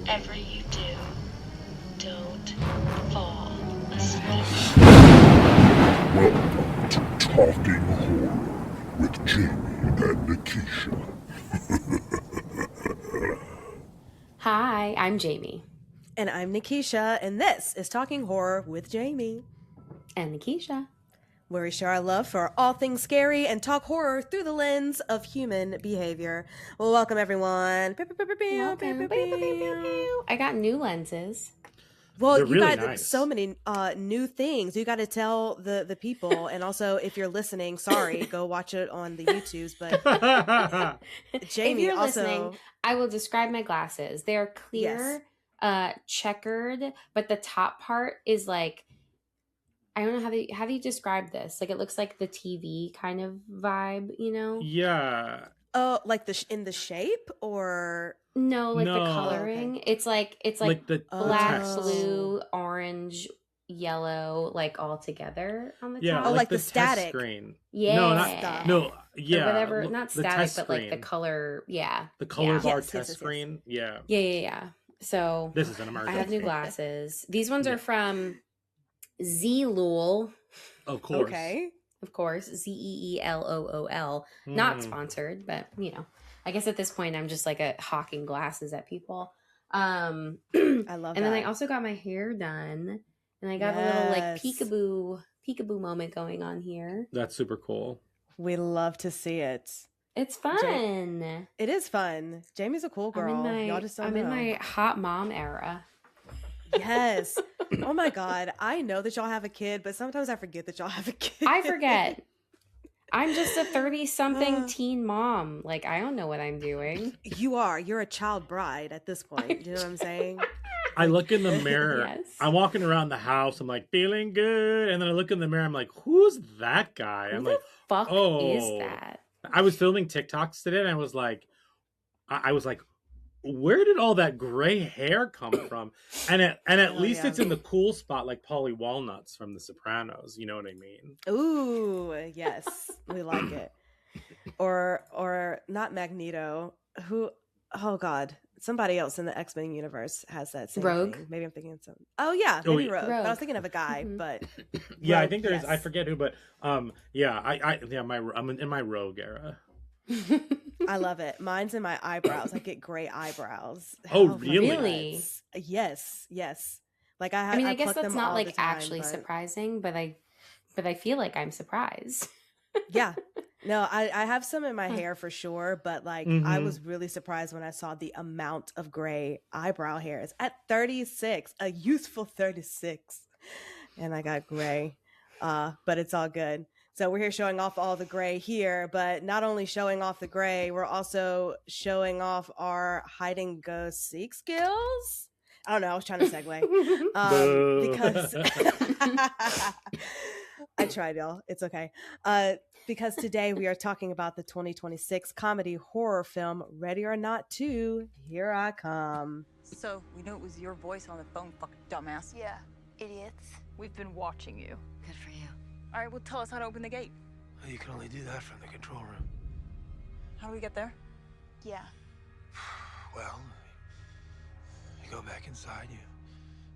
Whatever you do, don't fall asleep. Welcome to Talking Horror with Jamie and Nikisha. Hi, I'm Jamie. And I'm Nikisha, and this is Talking Horror with Jamie, And Nikisha. where we share our love for all things scary and talk horror through the lens of human behavior. Well, welcome everyone. Welcome. I got new lenses. Well, They're you really got nice. so many new things. You got to tell the people, and also if you're listening, sorry, go watch it on the YouTubes. But Jamie, if you're also, listening, I will describe my glasses. They are clear, checkered, but the top part is like, I don't know how do you describe this? Like, it looks like the TV kind of vibe, you know? Yeah. oh, like in the shape, or No, like No. the coloring. Okay. It's like the black, text. blue, orange, yellow, like all together on the Yeah, top. Oh, like the test static. screen. Yeah. No, Stuff. no, yeah. Or whatever, look, not the static, test but like the screen. color. Yeah. The color bar Yes, test yes. screen. Yeah. Yeah. So This is an I emergency. have new glasses. These ones Yeah. are from Zeelool, Of course. Okay. of course. Zeelool. Not Mm. sponsored, but you know, I guess at this point I'm just like a hawking glasses at people. I love and that. then I also got my hair done, and I got a little like Yes. peekaboo moment going on here. That's super cool. We love to see it. It's fun. It is fun. Jamie's a cool girl. Y'all just don't know. in my hot mom era. Yes. Oh my God. I know that y'all have a kid, but sometimes I forget that y'all have a kid. I forget. I'm just a 30-something teen mom. Like, I don't know what I'm doing. You are. You're a child bride at this point. You know what I'm saying? I look in the mirror. Yes. I'm walking around the house. I'm like feeling good, and then I look in the mirror. I'm like, who's that guy? Who I'm the like, fuck oh. is that? I was filming TikToks today, and I was like, where did all that gray hair come from? And at least yeah. it's in the cool spot, like Polly Walnuts from The Sopranos. You know what I mean? Ooh, yes. We like it. Or not Magneto. Who? Oh God. Somebody else in the X-Men universe has that same Rogue? thing. Maybe I'm thinking of something. Oh yeah, Oh, maybe yeah. Rogue. But I was Rogue. thinking of a guy, Mhm. but Yeah, I Rogue, think there's. I yes. forget who, but yeah, I'm in my Rogue era. I love it. Mine's in my eyebrows. I get gray eyebrows. Oh, How fun really? is Really? that? Yes. Like I have. I mean, I guess pluck that's them not all like the time, actually but- surprising, but I feel like I'm surprised. Yeah. No, I have some in my Huh. hair for sure, but like I Mhm. was really surprised when I saw the amount of gray eyebrow hairs at 36, a youthful 36, and I got gray. But it's all good. So we're here showing off all the gray here, but not only showing off the gray, we're also showing off our hide and go seek skills. I don't know. I was trying to segue. Boo. Because I tried, y'all. It's okay. Because today we are talking about the 2026 comedy horror film Ready or Not 2, Here I Come. So, we knew it was your voice on the phone, fucking dumbass. Yeah, idiots. We've been watching you. Good for you. All right, well, tell us how to open the gate. You can only do that from the control room. How do we get there? Yeah. Well, you go back inside, you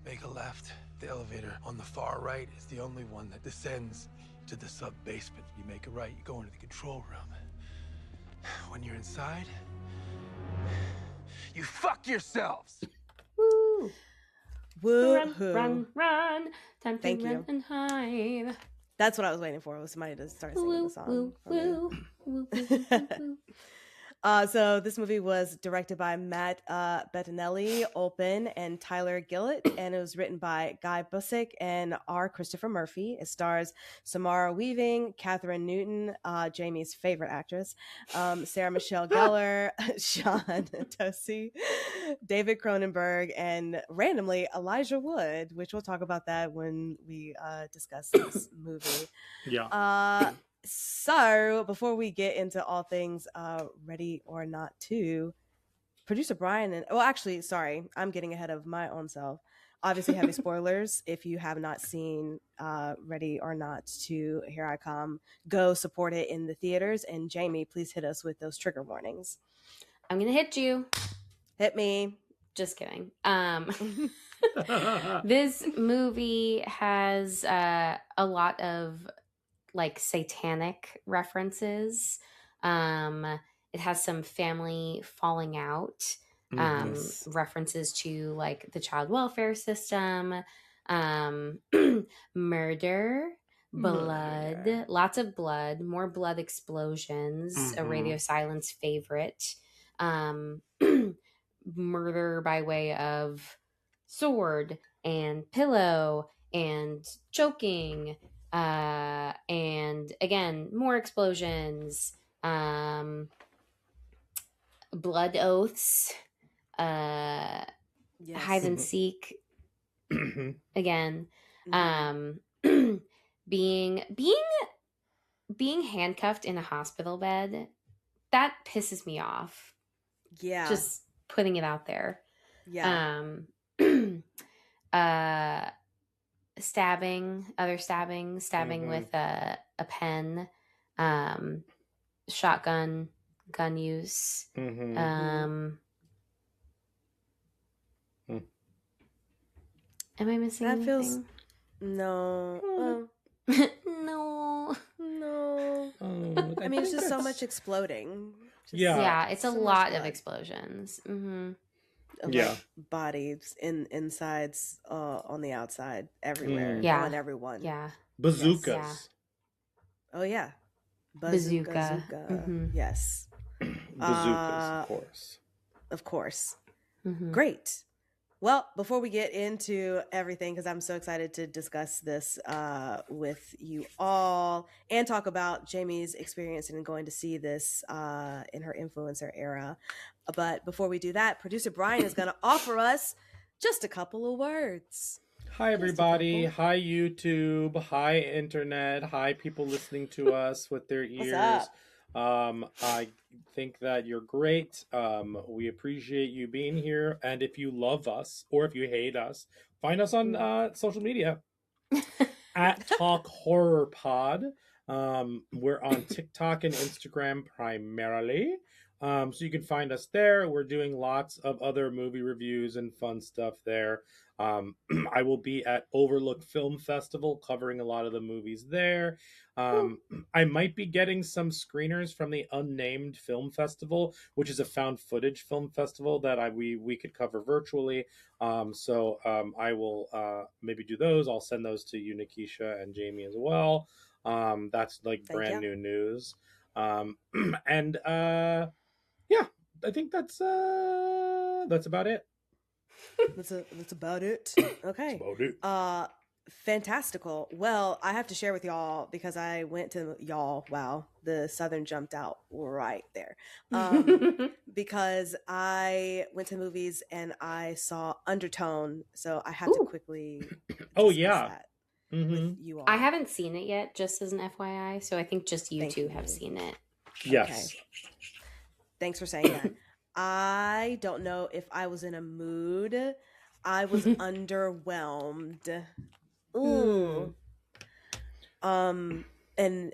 make a left. The elevator on the far right is the only one that descends to the sub-basement. You make a right, you go into the control room. When you're inside, you fuck yourselves! Woo! Woohoo. Run. Time to Thank run you. and hide. That's what I was waiting for, was somebody to start singing the Woo, song. woo, for me. woo, woo, woo, woo. So this movie was directed by Matt Bettinelli, Olpen, and Tyler Gillett, and it was written by Guy Busick and R. Christopher Murphy. It stars Samara Weaving, Catherine Newton, Jamie's favorite actress, Sarah Michelle Gellar, Sean Tosi, David Cronenberg, and randomly Elijah Wood, which we'll talk about that when we discuss this movie. Yeah. So before we get into all things Ready or Not 2, producer Brian and actually, sorry, I'm getting ahead of my own self. Obviously, heavy spoilers. If you have not seen Ready or Not 2, Here I Come, go support it in the theaters. And Jamie, please hit us with those trigger warnings. I'm gonna hit you. Hit me. just kidding. This movie has a lot of like satanic references. It has some family falling out, Yes. references to like the child welfare system, um, murder, blood, Murder. lots of blood, more blood explosions, a radio silence favorite, um, murder by way of sword and pillow and choking, and again more explosions, blood oaths, uh hide Yes. and seek again, Mhm. being being handcuffed in a hospital bed, that pisses me off, Yeah. just putting it out there. Yeah. Uh stabbing with a pen, shotgun gun use, am I missing That feels anything? no. Well, No. no. Oh, I mean, it's think just so that's- much exploding. Just Yeah, it's a so much lot of blood. explosions. Of Yeah. like bodies insides, on the outside, everywhere, Yeah. on everyone. Yeah. Bazookas. Yeah. Oh yeah. Bazooka. Yes. Bazookas, of course. Of course. Mhm. Great. Well, before we get into everything, because I'm so excited to discuss this with you all and talk about Jamie's experience in going to see this in her influencer era. But before we do that, producer Brian is going to offer us just a couple of words. Hi, everybody. Hi, YouTube. Hi, Internet. Hi, people listening to us with their ears. What's up? I think that you're great. We appreciate you being here. And if you love us or if you hate us, find us on social media at Talk Horror Pod. We're on TikTok and Instagram primarily. So you can find us there. We're doing lots of other movie reviews and fun stuff there. I will be at Overlook Film Festival covering a lot of the movies there. I might be getting some screeners from the Unnamed Film Festival, which is a found footage film festival that we could cover virtually. So I will maybe do those. I'll send those to you, Nikisha, and Jamie as well. That's like brand new news. And yeah, I think that's about it. That's about it. Okay. That's about it. Fantastical. Well, I have to share with y'all because I went to y'all. Wow, the Southern jumped out right there. Because I went to movies and I saw Undertone, so I had to quickly. Oh yeah. That with you all. I haven't seen it yet, just as an FYI. So I think just you two have seen it. Yes. Okay. Thanks for saying that. I don't know if I was in a mood. I was underwhelmed. Ooh. And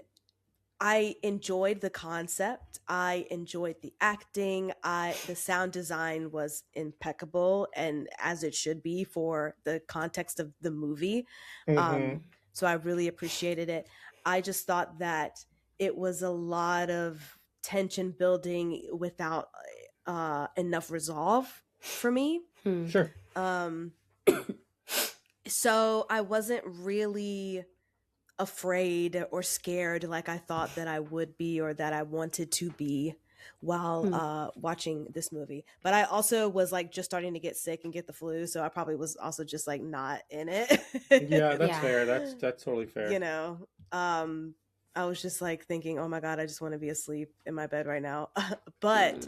I enjoyed the concept. I enjoyed the acting. The sound design was impeccable, and as it should be for the context of the movie. So I really appreciated it. I just thought that it was a lot of tension building without enough resolve for me. Sure. So I wasn't really afraid or scared like I thought that I would be or that I wanted to be while watching this movie. But I also was like just starting to get sick and get the flu, so I probably was also just like not in it. Yeah, that's fair. That's totally fair. You know, I was just like thinking, oh my God, I just want to be asleep in my bed right now. But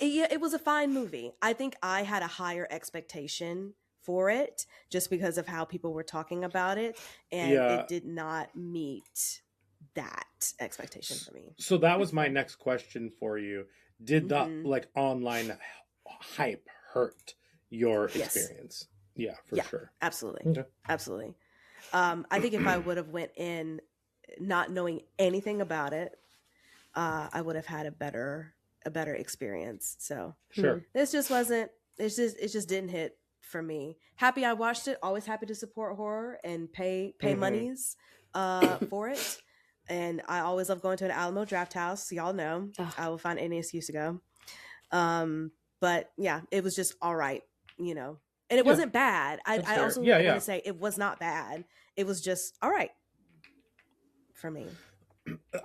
it was a fine movie. I think I had a higher expectation for it just because of how people were talking about it, and it did not meet that expectation for me. So that was my next question for you. Did the like online hype hurt your experience? Yeah, for sure. Absolutely. Okay. Absolutely. I think if I would have went in not knowing anything about it, I would have had a better a better experience. So Sure. this just wasn't. It just didn't hit for me. Happy I watched it. Always happy to support horror and pay monies for it. And I always love going to an Alamo Draft House. So y'all know I will find any excuse to go. But yeah, it was just all right, you know. And it wasn't bad. I also want to say it was not bad. It was just all right for me.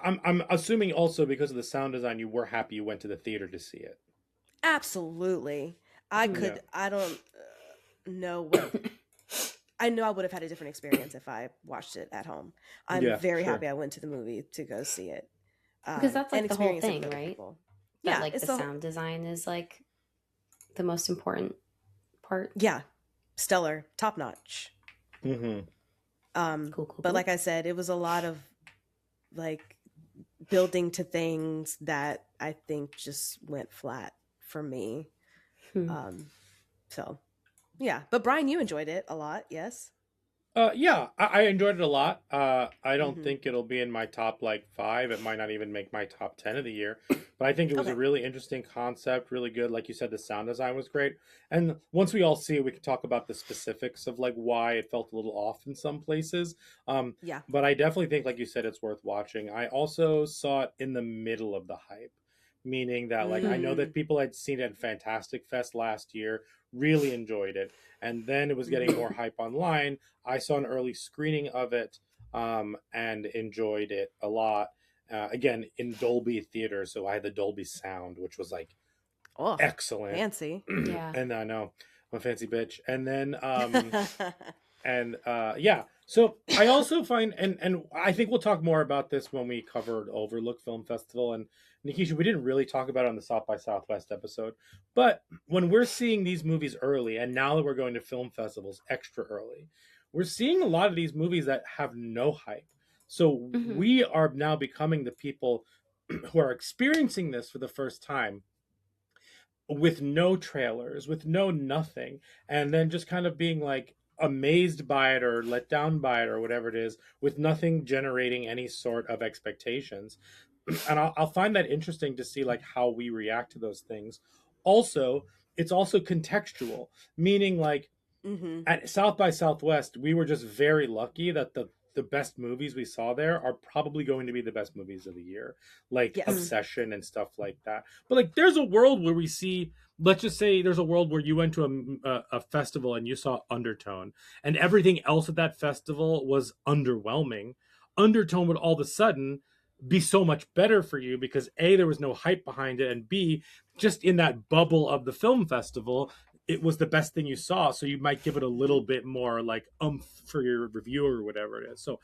I'm assuming also because of the sound design, you were happy you went to the theater to see it. Absolutely. I could. I don't know what. I know I would have had a different experience if I watched it at home. I'm very happy I went to the movie to go see it. Because that's like the whole thing, right? People. Yeah, like the sound design is like the most important part. Yeah, stellar, top notch. Cool. But like I said, it was a lot of like building to things that I think just went flat for me. So yeah, but Brian, you enjoyed it a lot, yes? Yeah, I enjoyed it a lot. I don't think it'll be in my top like 5. It might not even make my top 10 of the year. But I think it was a really interesting concept, really good. Like you said, the sound design was great. And once we all see it, we can talk about the specifics of like why it felt a little off in some places. But I definitely think, like you said, it's worth watching. I also saw it in the middle of the hype, meaning that like I know that people had seen it at Fantastic Fest last year, really enjoyed it, and then it was getting more hype online. I saw an early screening of it and enjoyed it a lot. Again, in Dolby Theater, so I had the Dolby sound, which was like excellent, fancy. Yeah, and I know I'm a fancy bitch. And then so I also find, and I think we'll talk more about this when we covered Overlook Film Festival. And Nikisha, we didn't really talk about it on the South by Southwest episode, but when we're seeing these movies early, and now that we're going to film festivals extra early, we're seeing a lot of these movies that have no hype. So we are now becoming the people who are experiencing this for the first time with no trailers, with no nothing, and then just kind of being like amazed by it or let down by it or whatever it is, with nothing generating any sort of expectations. And I'll find that interesting to see like how we react to those things. Also, it's also contextual, meaning like at South by Southwest, we were just very lucky that the best movies we saw there are probably going to be the best movies of the year, like Obsession and stuff like that. But like, there's a world where we see, let's just say there's a world where you went to a festival and you saw Undertone, and everything else at that festival was underwhelming. Undertone would all of a sudden be so much better for you because A, there was no hype behind it, and B, just in that bubble of the film festival, it was the best thing you saw, so you might give it a little bit more like for your review or whatever it is. So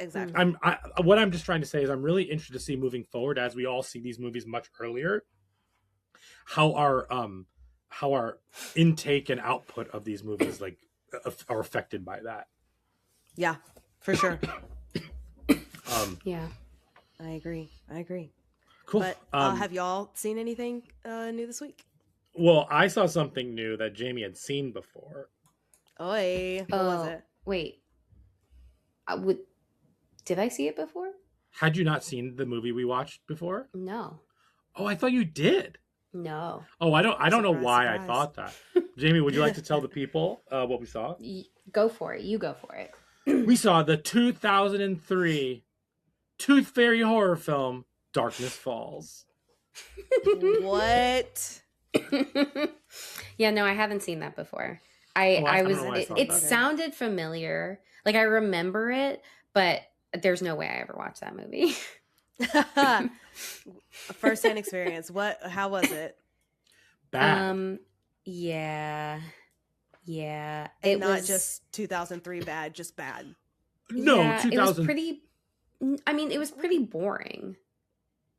exactly, what I'm just trying to say is I'm really interested to see moving forward, as we all see these movies much earlier, how our intake and output of these movies like are affected by that. Yeah, for sure. Yeah, I agree. Cool. But have y'all seen anything new this week? Well, I saw something new that Jamie had seen before. Oi, what was it? Wait, did I see it before? Had you not seen the movie we watched before? No. Oh, I thought you did. No. Oh, I don't know why I thought that. Jamie, would you like to tell the people what we saw? Go for it. You go for it. We saw the 2003 Tooth Fairy horror film, Darkness Falls. What? Yeah, no, I haven't seen that before. It sounded familiar. Like I remember it, but there's no way I ever watched that movie. First-hand experience. How was it? Bad. Yeah. And not just 2003 bad, just bad. No, yeah, 2000. It was pretty. I mean, it was pretty boring.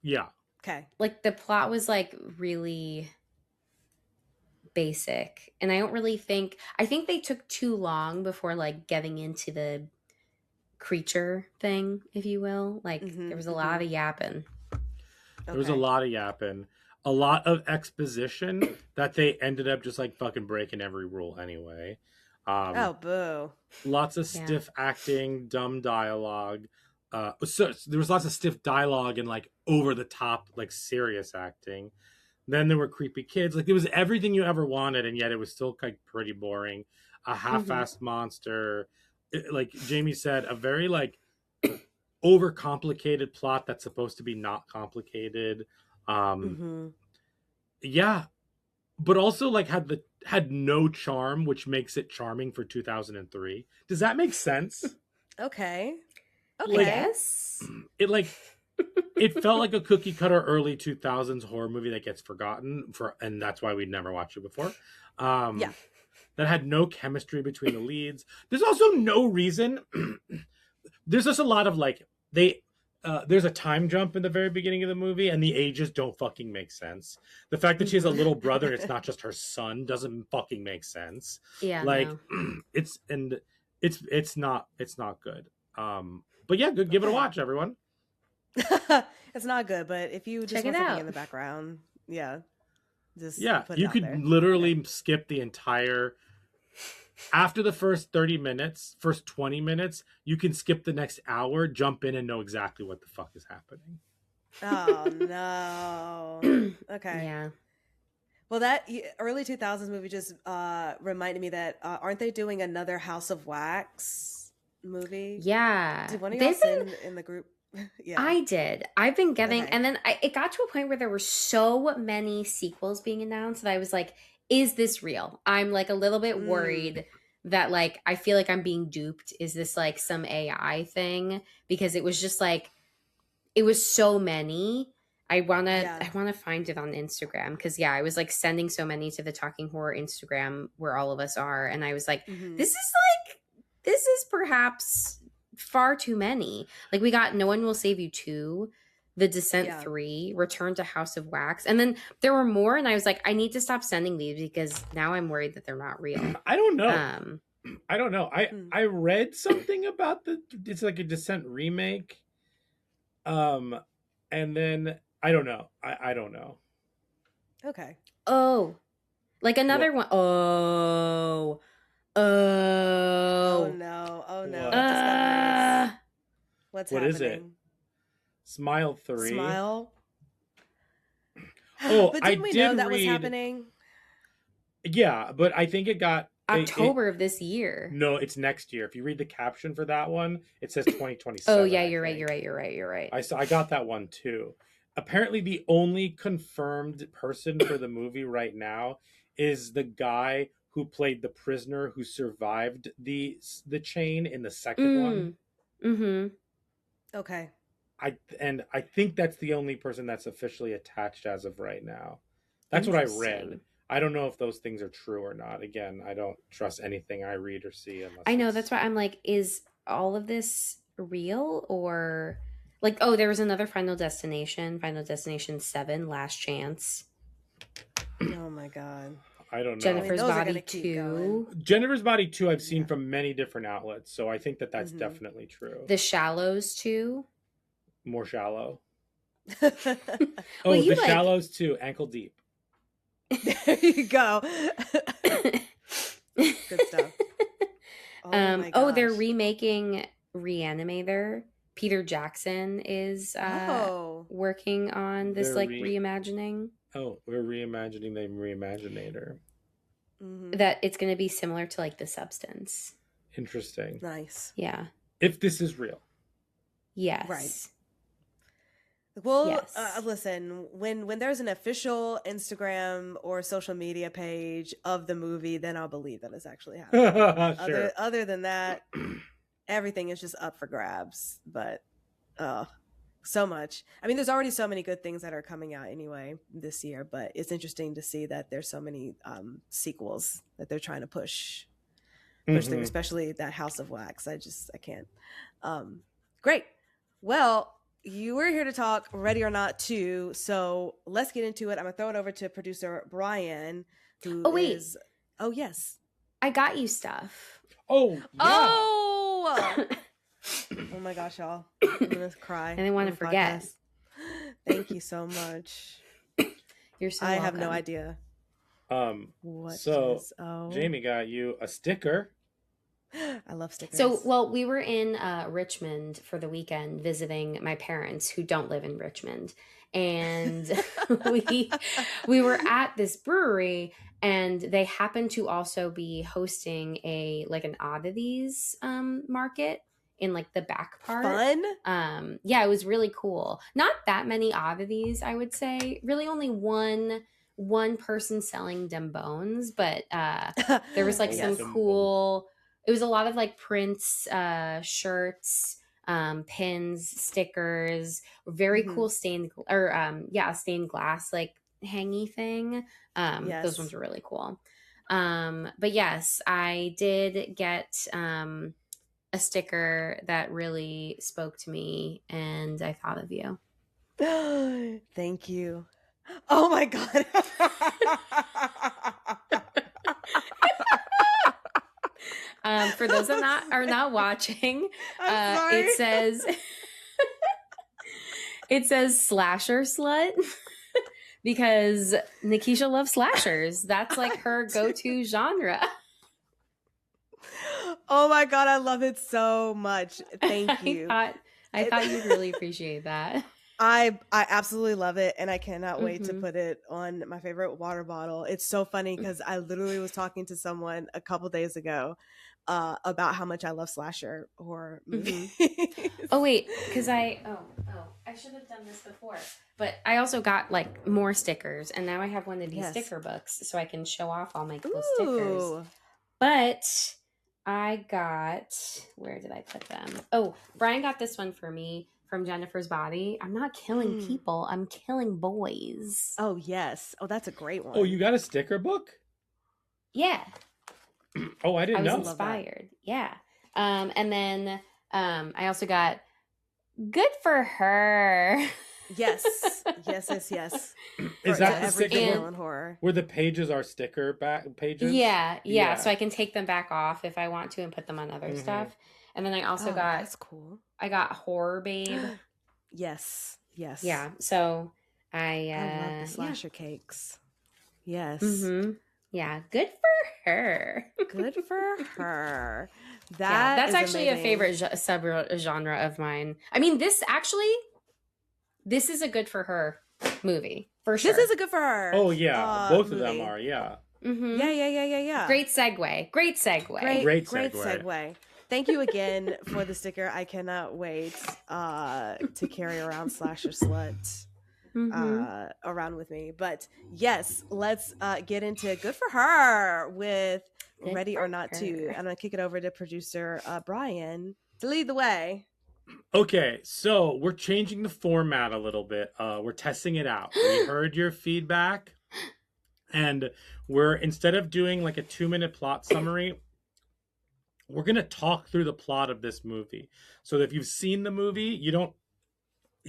Yeah. Okay. Like the plot was like really basic, and I think they took too long before like getting into the creature thing, if you will. Like there was a lot of yapping. There was a lot of yapping, a lot of exposition that they ended up just like fucking breaking every rule anyway. Oh, boo. Lots of stiff acting, dumb dialogue, so there was lots of stiff dialogue and like over the top, like serious acting. Then there were creepy kids. Like, it was everything you ever wanted, and yet it was still like pretty boring. A half-assed monster, like Jamie said, a very like overcomplicated plot that's supposed to be not complicated. Yeah, but also like had no charm, which makes it charming for 2003. Does that make sense? Okay. Like, Yes. it like it felt like a cookie cutter early 2000s horror movie that gets forgotten and that's why we'd never watched it before. Yeah. That had no chemistry between the leads. There's also no reason. There's just a lot of like there's a time jump in the very beginning of the movie, and the ages don't fucking make sense. The fact that she has a little brother, and it's not just her son, doesn't fucking make sense. Yeah. Like, no. it's not good. But yeah, good. Give it a watch, everyone. It's not good, but if you just Check want it something out. in the background, just put it You out could there. literally skip the entire. After the first 30 minutes, first 20 minutes, you can skip the next hour, jump in, and know exactly what the fuck is happening. Oh no. Okay. Yeah. Well, that early 2000s movie just reminded me that aren't they doing another House of Wax movie? Yeah. Did one of y'all send in the group? Yeah. I did. I've been getting, Okay. and then it got to a point where there were so many sequels being announced that I was like, is this real? I'm like a little bit worried that like, I feel like I'm being duped. Is this like some AI thing? Because it was just like, it was so many. I want to find it on Instagram. Cause I was like sending so many to the Talking Horror Instagram where all of us are. And I was like, this is perhaps far too many. Like, we got No One Will Save You 2, The Descent 3, Return to House of Wax, and then there were more, and I was like, I need to stop sending these because now I'm worried that they're not real. I don't know. I don't know. I read something about it's like a Descent remake. And then I don't know. I don't know. Okay. Oh, like another one. Oh no. What? Discoveries. What's what happening? is it? Smile 3. Smile. Oh, but didn't we know that was happening? Yeah, but I think it got October of this year. No, it's next year. If you read the caption for that one, it says 2027. Oh yeah, you're right. I got that one too. Apparently, the only confirmed person for the movie right now is the guy who played the prisoner who survived the chain in the second one. Mm-hmm. Okay. I think that's the only person that's officially attached as of right now. That's what I read. I don't know if those things are true or not. Again, I don't trust anything I read or see unless I know, that's why I'm like, is all of this real? Or like, oh, there was another Final Destination 7, Last Chance. Oh my god. I don't know. Jennifer's Body 2. Jennifer's Body 2 I've seen from many different outlets, so I think that's definitely true. The Shallows 2. More shallow. Well, The Shallows 2, Ankle Deep. There you go. Good stuff. They're remaking Reanimator. Peter Jackson is working on this reimagining. Oh, we're reimagining the Reimaginator. That it's going to be similar to like The Substance. Interesting. Nice. Yeah. If this is real. Yes. Right. Well, listen, when there's an official Instagram or social media page of the movie, then I'll believe that it's actually happening. Sure. Other than that, everything is just up for grabs. But so much. I mean, there's already so many good things that are coming out anyway this year, but it's interesting to see that there's so many sequels that they're trying to push through, especially that House of Wax. I can't. Great. Well, you were here to talk Ready or Not 2, so let's get into it. I'm going to throw it over to producer Brian, who is... Oh, yes. I got you stuff. Oh, yeah. Oh! Oh my gosh, y'all. I'm going to cry. I didn't want to forget. Podcast. Thank you so much. You're so I welcome. have no idea. Jamie got you a sticker. I love stickers. So, well, we were in Richmond for the weekend visiting my parents who don't live in Richmond. And we were at this brewery, and they happened to also be hosting an oddities market in like the back part. Fun. Yeah, it was really cool. Not that many oddities, I would say. Really only one person selling them bones, but there was like Yes. some cool, it was a lot of like prints, shirts, pins, stickers, very cool stained glass like hangy thing. Yes. Those ones were really cool. But yes, I did get a sticker that really spoke to me, and I thought of you. Thank you. Oh my god. For those that are not watching, it says slasher slut because Nikisha loves slashers. That's like her go-to genre. Oh my god, I love it so much. Thank you. I thought you'd really appreciate that. I absolutely love it, and I cannot wait to put it on my favorite water bottle. It's so funny because I literally was talking to someone a couple days ago about how much I love slasher horror movies. Oh wait, because I should have done this before, but I also got like more stickers, and now I have one of these sticker books, so I can show off all my cool stickers. But I got, where did I put them? Oh, Brian got this one for me from Jennifer's Body. I'm not killing people, I'm killing boys. Oh yes. Oh, that's a great one. Oh, you got a sticker book? Yeah. Oh, I didn't know. I was inspired. Yeah. And then I also got Good for Her. Yes. Is that the every sticker book horror where the pages are sticker back pages? Yeah. So I can take them back off if I want to and put them on other stuff. And then I also got, that's cool. I got Horror Babe. Yes. Yeah. So I love the slasher cakes. Yes. Yeah. Good for her. Good for her. That's is actually amazing. a favorite sub-genre of mine. I mean, this is a good for her movie for sure. This is a good for her. Oh yeah, both movie. of them are. Yeah. Yeah. Great segue. Great segue. Thank you again for the sticker. I cannot wait to carry around Slasher Slut around with me. But yes, let's get into Good for Her with Good Ready or Not To. I'm going to kick it over to producer Brian to lead the way. Okay, so we're changing the format a little bit. We're testing it out. We heard your feedback, and we're, instead of doing like a 2-minute plot summary, we're going to talk through the plot of this movie. So if you've seen the movie, you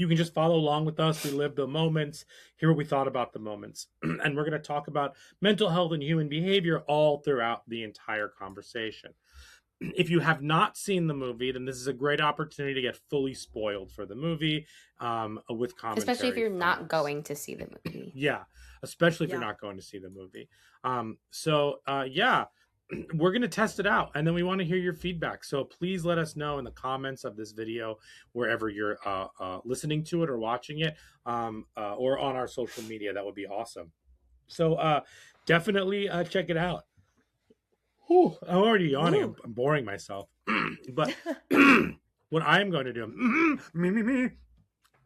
can just follow along with us, relive the moments, hear what we thought about the moments. And we're going to talk about mental health and human behavior all throughout the entire conversation. If you have not seen the movie, then this is a great opportunity to get fully spoiled for the movie with commentary. Especially if you're not going to see the movie. Yeah, especially if you're not going to see the movie. We're going to test it out, and then we want to hear your feedback. So please let us know in the comments of this video, wherever you're listening to it or watching it, or on our social media. That would be awesome. So definitely check it out. Whew, I'm already yawning. I'm boring myself. But what I am going to do,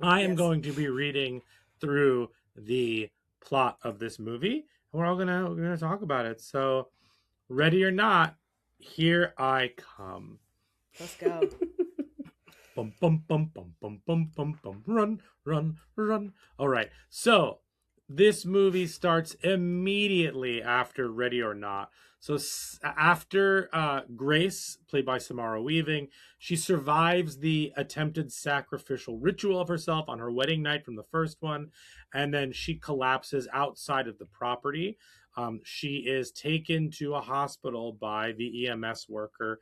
I am going to be reading through the plot of this movie, and we're gonna talk about it. So, ready or not, here I come. Let's go. Bum bum bum bum bum bum bum bum. Run, run, run. All right. So this movie starts immediately after Ready or Not. So after Grace, played by Samara Weaving, she survives the attempted sacrificial ritual of herself on her wedding night from the first one, and then she collapses outside of the property. She is taken to a hospital by the EMS worker.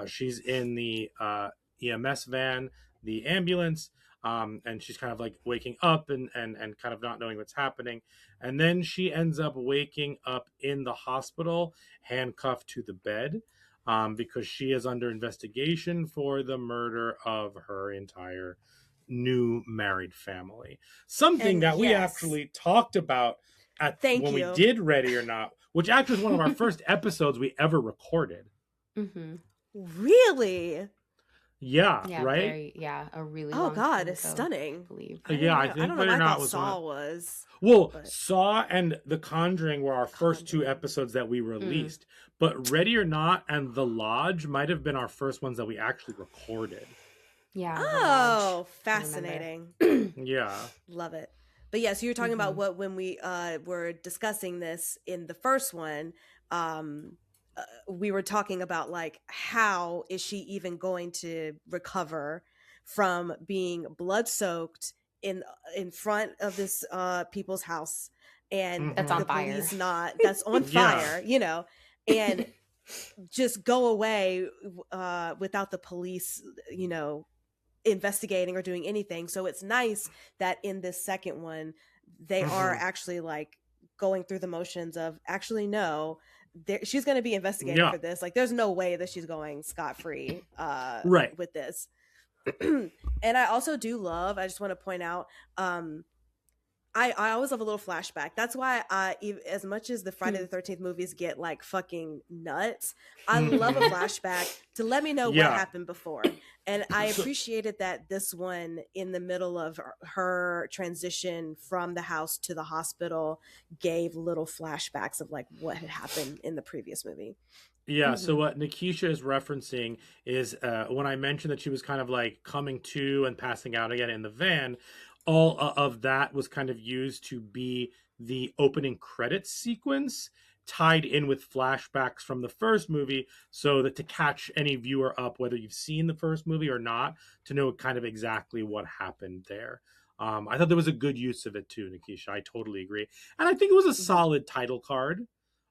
She's in the EMS van, the ambulance, and she's kind of like waking up and kind of not knowing what's happening. And then she ends up waking up in the hospital, handcuffed to the bed. because she is under investigation for the murder of her entire new married family. Something And that we yes. actually talked about Thank when we you. did Ready or Not, which actually was one of our first episodes we ever recorded. Mm-hmm. Really? Yeah, Yeah, right? a really Oh long God, time it's ago, stunning. I believe. Yeah, I I think don't know Ready why or I Not thought was Saw one. was. Well, but- Saw and The Conjuring were our first two Conjuring. episodes that we released, but Ready or Not and The Lodge might have been our first ones that we actually recorded. Yeah. Oh, fascinating. Yeah. Love it. But yes, you were talking about what when we were discussing this in the first one, we were talking about like how is she even going to recover from being blood soaked in front of this people's house and That's on the fire. police not that's on Yeah. fire, you know, and just go away without the police, you know, investigating or doing anything. So it's nice that in this second one they are actually like going through the motions of actually no, she's going to be investigating for this. Like there's no way that she's going scot-free Right. with this. And I also do love, I just want to point out, I always love a little flashback. That's why as much as the Friday the 13th movies get like fucking nuts, I love a flashback to let me know what happened before. And I appreciated that this one, in the middle of her transition from the house to the hospital, gave little flashbacks of like what had happened in the previous movie. Yeah, so what Nikisha is referencing is when I mentioned that she was kind of like coming to and passing out again in the van, all of that was kind of used to be the opening credits sequence tied in with flashbacks from the first movie, so that to catch any viewer up, whether you've seen the first movie or not, to know kind of exactly what happened there. I thought there was a good use of it too, Nikisha. I totally agree. And I think it was a solid title card.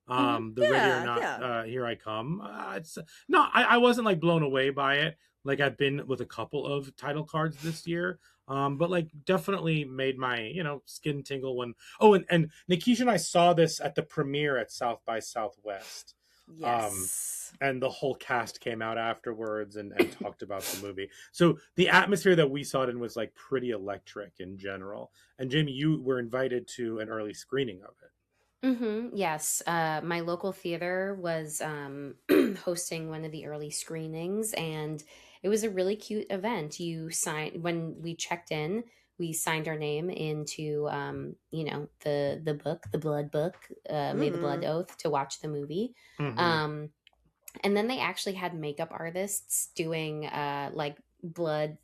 The Ready or Not, Here I Come. I wasn't like blown away by it. Like I've been with a couple of title cards this year. But like definitely made my, you know, skin tingle when, and Nikisha and I saw this at the premiere at South by Southwest. Yes. And the whole cast came out afterwards and talked about the movie. So the atmosphere that we saw it in was like pretty electric in general. And Jamie, you were invited to an early screening of it. Yes. My local theater was hosting one of the early screenings, and it was a really cute event. When we checked in, we signed our name into you know, the book, the blood book, made the blood oath to watch the movie. And then they actually had makeup artists doing like blood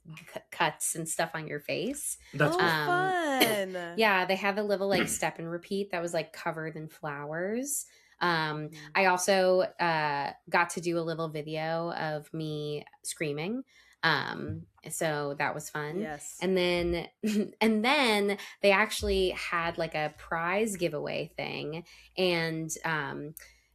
cuts and stuff on your face. That's fun. Yeah, they had a little like step and repeat that was like covered in flowers. I also got to do a little video of me screaming. So that was fun. Yes. And then they actually had like a prize giveaway thing. And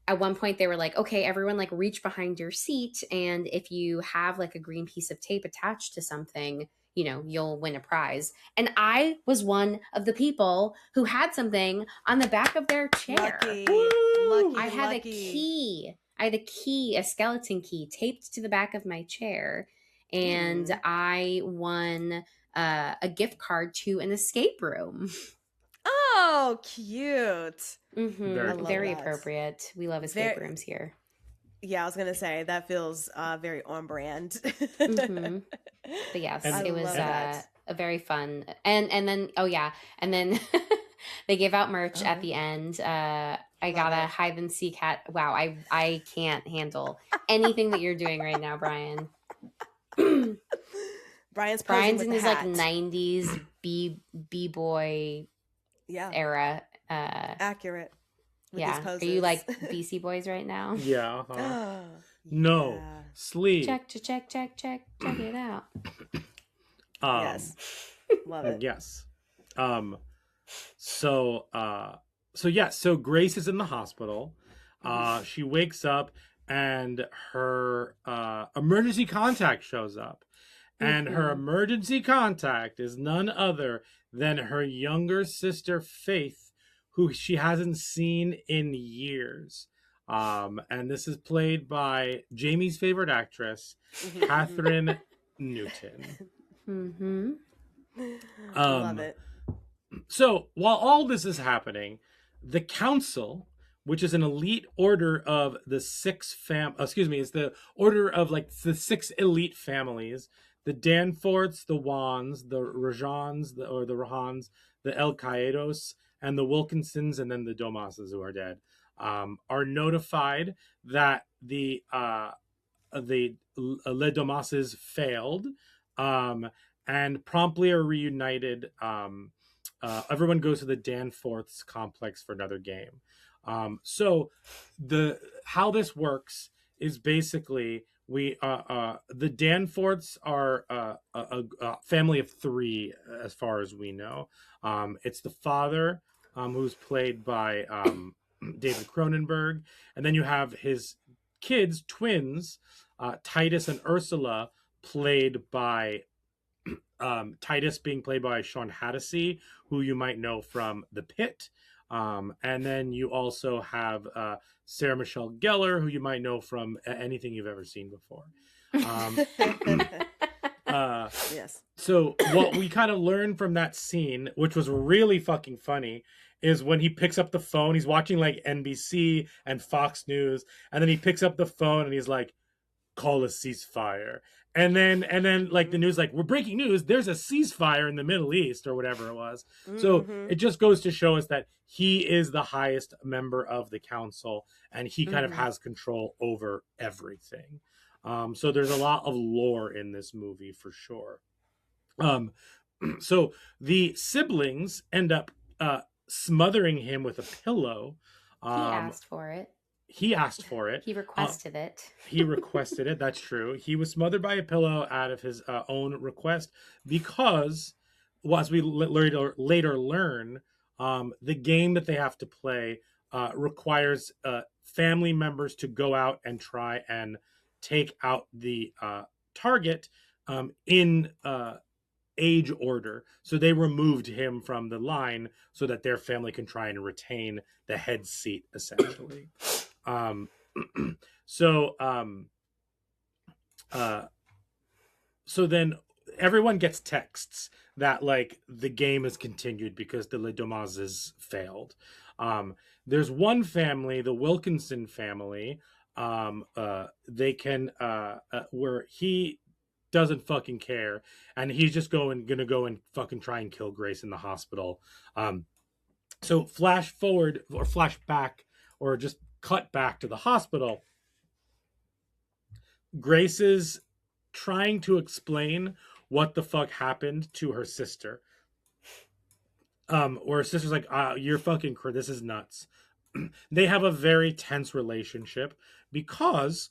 at one point they were like, okay, everyone like reach behind your seat, and if you have like a green piece of tape attached to something, you know, you'll win a prize. And I was one of the people who had something on the back of their chair. Lucky. I had a key. I had a key, a skeleton key taped to the back of my chair. And I won a gift card to an escape room. Oh, cute. Very appropriate. We love escape rooms here. Yeah, I was gonna say that feels very on brand. But yes, it was a very fun, and then and then they gave out merch at the end. I got a hide and seek hat. Wow, I can't handle anything that you're doing right now, Brian. Brian's in his like 90s b-boy era. Accurate. Yeah. Are you like BC Boys right now? Yeah. No. Sleep. Check it out. Yes. Love it. Yes. So Grace is in the hospital. She wakes up and her emergency contact shows up. And her emergency contact is none other than her younger sister, Faith, who she hasn't seen in years. And this is played by Jamie's favorite actress, Catherine Newton. Mm-hmm. Love it. So while all this is happening, the council, which is an elite order of the it's the order of like the 6 elite families: the Danforths, the Wands, the Rajans, the Rahans, the El Qaedos, and the Wilkinsons, and then the Domases, who are dead, are notified that the Le Domases failed, and promptly are reunited. Everyone goes to the Danforths complex for another game. So how this works is basically the Danforths are a family of 3 as far as we know. It's the father, who's played by David Cronenberg, and then you have his kids, twins, Titus and Ursula, played by Titus being played by Sean Hattasey, who you might know from The Pit. And then you also have Sarah Michelle Gellar, who you might know from anything you've ever seen before. Yes. So what we kind of learned from that scene, which was really fucking funny, is when he picks up the phone, he's watching like NBC and Fox News, and then he picks up the phone and he's like, call a ceasefire. And then like the news, like, we're breaking news, there's a ceasefire in the Middle East or whatever it was. So it just goes to show us that he is the highest member of the council, and he kind of has control over everything. So there's a lot of lore in this movie for sure. So the siblings end up smothering him with a pillow. He asked for it. He asked for it. He requested it. He requested it. That's true. He was smothered by a pillow out of his own request because, well, as we later learn, the game that they have to play requires family members to go out and try and take out the target in age order. So they removed him from the line so that their family can try and retain the head seat, essentially. So then everyone gets texts that like the game is continued because the Le Domases failed. There's one family, the Wilkinson family, they can where he doesn't fucking care, and he's just gonna go and fucking try and kill Grace in the hospital. So flash forward or flash back or just cut back to the hospital. Grace is trying to explain what the fuck happened to her sister. Where her sister's like, you're fucking this is nuts. They have a very tense relationship because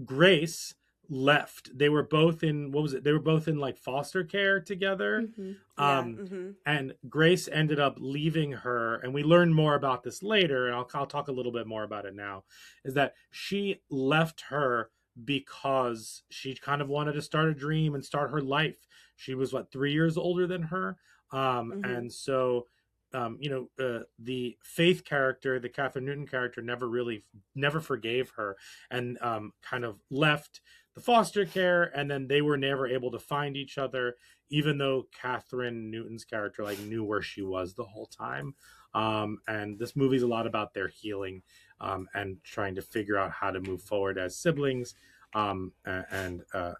Grace left. They were both in they were both in like foster care together. And Grace ended up leaving her, and we learn more about this later, and I'll talk a little bit more about it now, is that she left her because she kind of wanted to start a dream and start her life. She was 3 years older than her, and so the Faith character, the Catherine Newton character, never forgave her, and kind of left the foster care, and then they were never able to find each other, even though Catherine Newton's character like knew where she was the whole time. And this movie's a lot about their healing and trying to figure out how to move forward as siblings and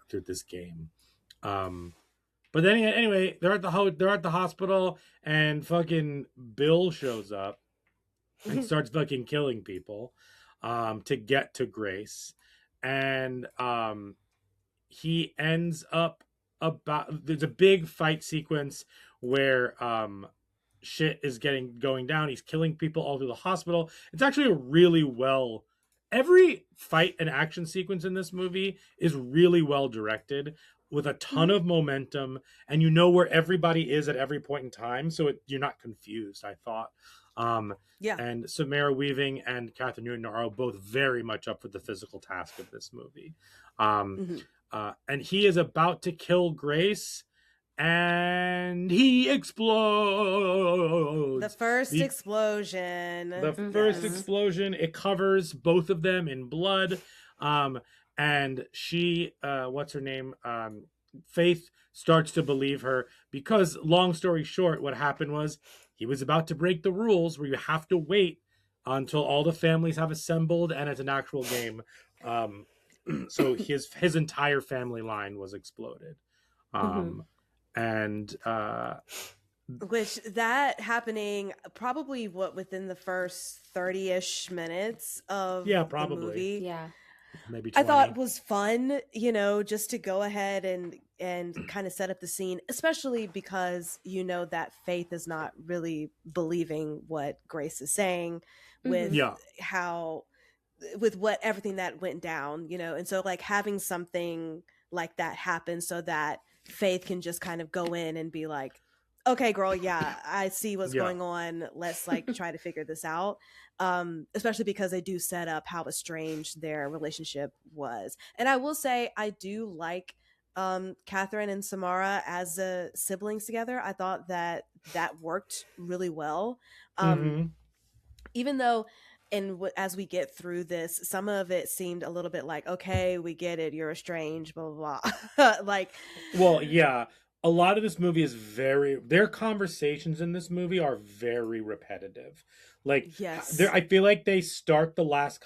through this game. But then anyway, they're at the hospital, and fucking Bill shows up and starts fucking killing people to get to Grace. And he ends up there's a big fight sequence where shit is going down. He's killing people all through the hospital. It's actually a really every fight and action sequence in this movie is really well directed, with a ton of momentum, and you know where everybody is at every point in time, so you're not confused, I thought. And Samara Weaving and Catherine Newton are both very much up for the physical task of this movie. And he is about to kill Grace, and he explodes. The first explosion. The Mhm. first Yes. explosion, it covers both of them in blood. And she, what's her name? Faith starts to believe her because, long story short, what happened was he was about to break the rules where you have to wait until all the families have assembled and it's an actual game. So his entire family line was exploded. Mhm. And Which that happening probably within the first 30-ish minutes of Yeah, the probably. movie. Yeah. maybe I 20. thought was fun, just to go ahead and kind of set up the scene, especially because that Faith is not really believing what Grace is saying with Yeah. how with what everything that went down, and so like having something like that happen so that Faith can just kind of go in and be like, okay, girl, yeah, I see what's Yeah. going on, let's like try to figure this out. Especially because they do set up how estranged their relationship was. And I will say I do like Catherine and Samara as siblings together. I thought that worked really well. Mhm. Even though as we get through this, some of it seemed a little bit like, okay, we get it, you're estranged, blah blah blah. Like, Well, yeah, a lot of this movie is their conversations in this movie are very repetitive. Like, yes, I feel like they start the last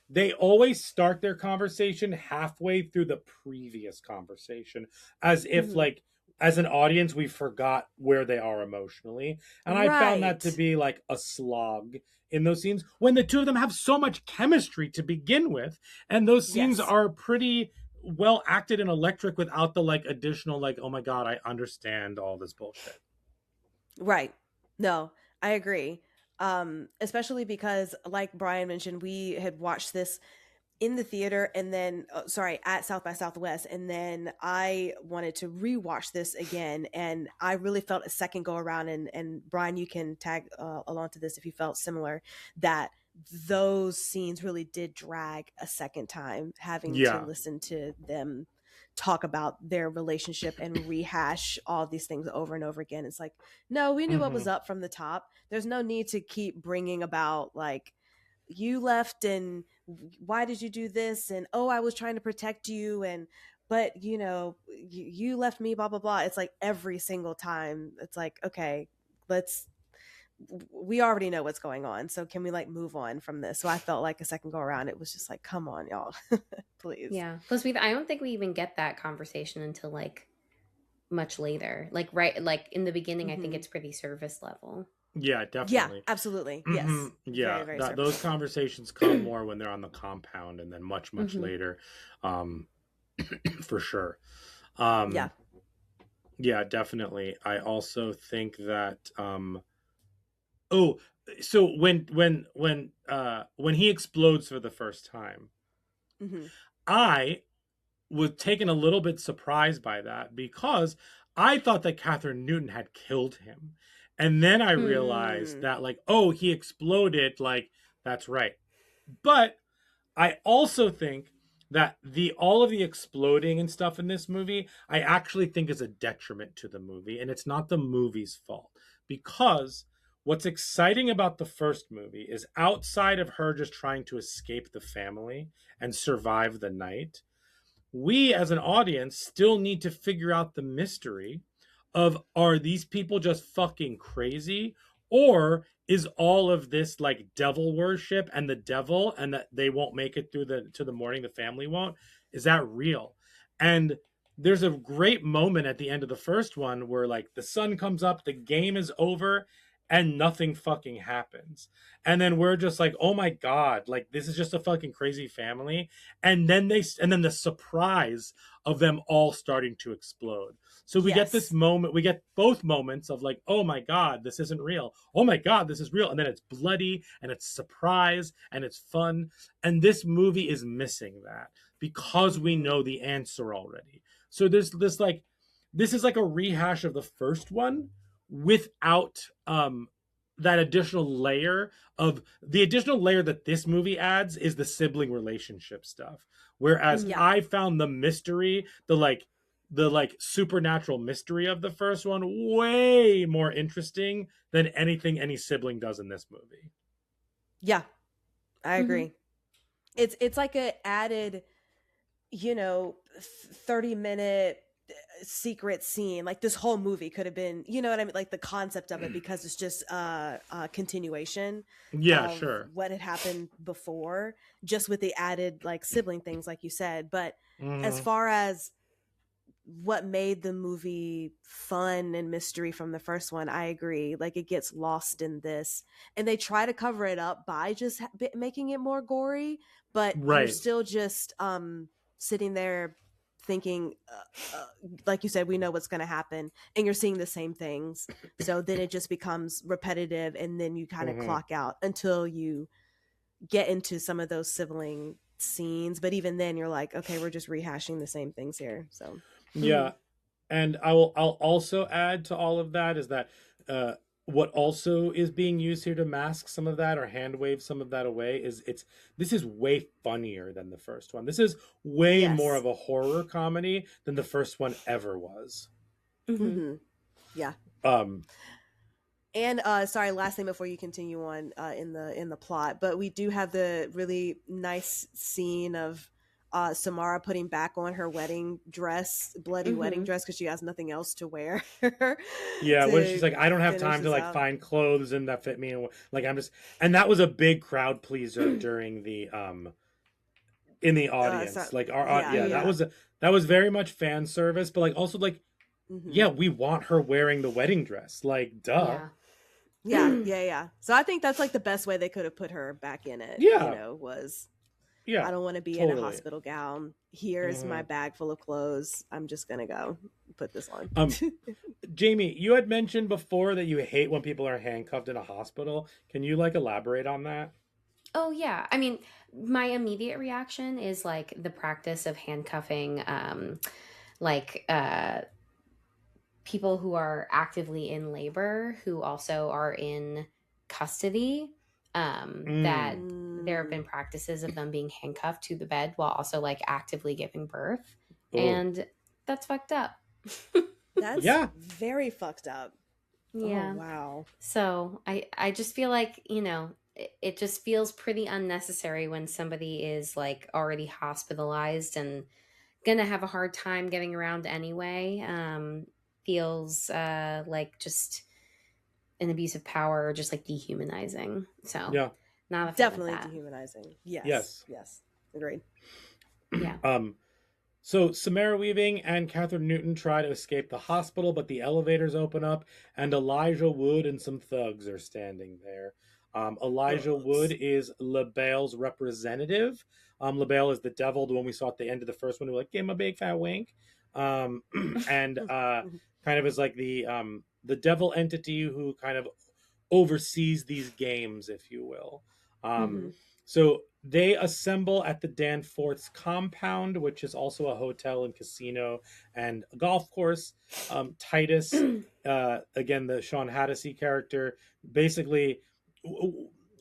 they always start their conversation halfway through the previous conversation, as if Mhm. like as an audience we forgot where they are emotionally, and I found that to Right. be like a slog in those scenes when the two of them have so much chemistry to begin with, and those scenes Yes. are pretty well acted and electric without the like additional like, oh my god, I understand all this bullshit. Right. No, I agree. Especially because, like Brian mentioned, we had watched this in the theater and then, at South by Southwest. And then I wanted to rewatch this again. And I really felt a second go around. And Brian, you can tag along to this if you felt similar, that those scenes really did drag a second time, having to Yeah. listen to them talk about their relationship and rehash all these things over and over again. It's like, no, we knew what was up from the top. There's no need to keep bringing about like, you left and why did you do this, and oh, I was trying to protect you, and but you left me, blah blah blah. It's like every single time it's like, okay, we already know what's going on, so can we like move on from this? So I felt like a second go around it was just like, come on y'all. Please. Yeah. Plus, I don't think we even get that conversation until like much later. Like like in the beginning, I think Mhm. it's pretty surface level. Yeah, Yeah, definitely. absolutely. Yes. Mhm. Yeah, Very, very those surface. conversations come more when they're on the compound, and then much Mhm. later, for sure. Yeah. Yeah, definitely. I also think that oh, so when he explodes for the first time, Hmm. I was taken a little bit surprised by that because I thought that Catherine Newton had killed him. And then I realized that, like, oh, he exploded. Like, that's right. But I also think that all of the exploding and stuff in this movie, I actually think is a detriment to the movie. And it's not the movie's fault. Because what's exciting about the first movie is outside of her just trying to escape the family and survive the night, we as an audience still need to figure out the mystery of, are these people just fucking crazy, or is all of this like devil worship and the devil, and that they won't make it through to the morning, the family won't, is that real? And there's a great moment at the end of the first one where like the sun comes up, the game is over, and nothing fucking happens, and then we're just like, oh my god, like this is just a fucking crazy family. And then the surprise of them all starting to explode. So we get this Yes. moment, we get both moments of like, oh my god, this isn't real, oh my god, this is real, and then it's bloody and it's surprise and it's fun. And this movie is missing that because we know the answer already. So there's this is like a rehash of the first one without that additional layer. Of the additional layer that this movie adds is the sibling relationship stuff, whereas Mhm. Yeah. I found the mystery, the like the like supernatural mystery of the first one way more interesting than anything any sibling does in this movie. Yeah, I Mhm. agree. It's like a added, 30-minute secret scene. Like this whole movie could have been, you know what I mean, like the concept of it, because it's just a continuation Yeah, of sure. what had happened before, just with the added like sibling things, like you said. But as Mhm. far as what made the movie fun and mystery from the first one, I agree. Like it gets lost in this, and they try to cover it up by just making it more gory, but you're Right. still just sitting there thinking, like you said, we know what's going to happen, and you're seeing the same things. So then it just becomes repetitive, and then you kind of Mhm. clock out until you get into some of those sibling scenes. But even then, you're like, okay, we're just rehashing the same things here. So. Yeah. And I'll also add to all of that is that uh what also is being used here to mask some of that or hand wave some of that away is this is way funnier than the first one. This is way more Yes. of a horror comedy than the first one ever was. Mhm. Mm-hmm. Yeah. Um And sorry, last thing before you continue on in the plot, but we do have the really nice scene of Samara putting back on her wedding dress, bloody wedding Mhm. dress, because she has nothing else to wear yeah, when she's to like, I don't have finish time to this like out. find clothes and that fit me, and like I'm just, and that was a big crowd pleaser during the in the So, audience. Like our yeah, yeah, yeah. that was very much fan service, but like also like Hmm. yeah, we want her wearing the wedding dress. Like duh. Yeah. Yeah, yeah, yeah. So I think that's like the best way they could have put her back in it, Yeah, was yeah, I don't want to be in a totally. hospital gown. Here's my Hmm. bag full of clothes. I'm just gonna go put this on. Um, Jamie, you had mentioned before that you hate when people are handcuffed in a hospital. Can you like elaborate on that? Oh yeah. I mean, my immediate reaction is like the practice of handcuffing like people who are actively in labor who also are in custody, that Mm. there have been practices of them being handcuffed to the bed while also like actively giving birth, Oh, and that's fucked up. That's yeah. very fucked up. Oh Yeah. wow. So I just feel like, it just feels pretty unnecessary when somebody is like already hospitalized and gonna have a hard time getting around anyway. Feels like just an abuse of power or just like dehumanizing. So Yeah. not a fan of Definitely that. dehumanizing. Yes. Yes. Yes. Agreed. Yeah. So Samara Weaving and Catherine Newton try to escape the hospital, but the elevators open up, and Elijah Wood and some thugs are standing there. Elijah Wood Thugs. is LaBelle's representative. LaBelle is the devil, the one we saw at the end of the first one, who like gave him a big fat wink, and kind of is like the devil entity who kind of oversees these games, if you will. Um, Hmm. so they assemble at the Danforth's compound, which is also a hotel and casino and a golf course. Titus, again, the Sean Hattasey character, basically,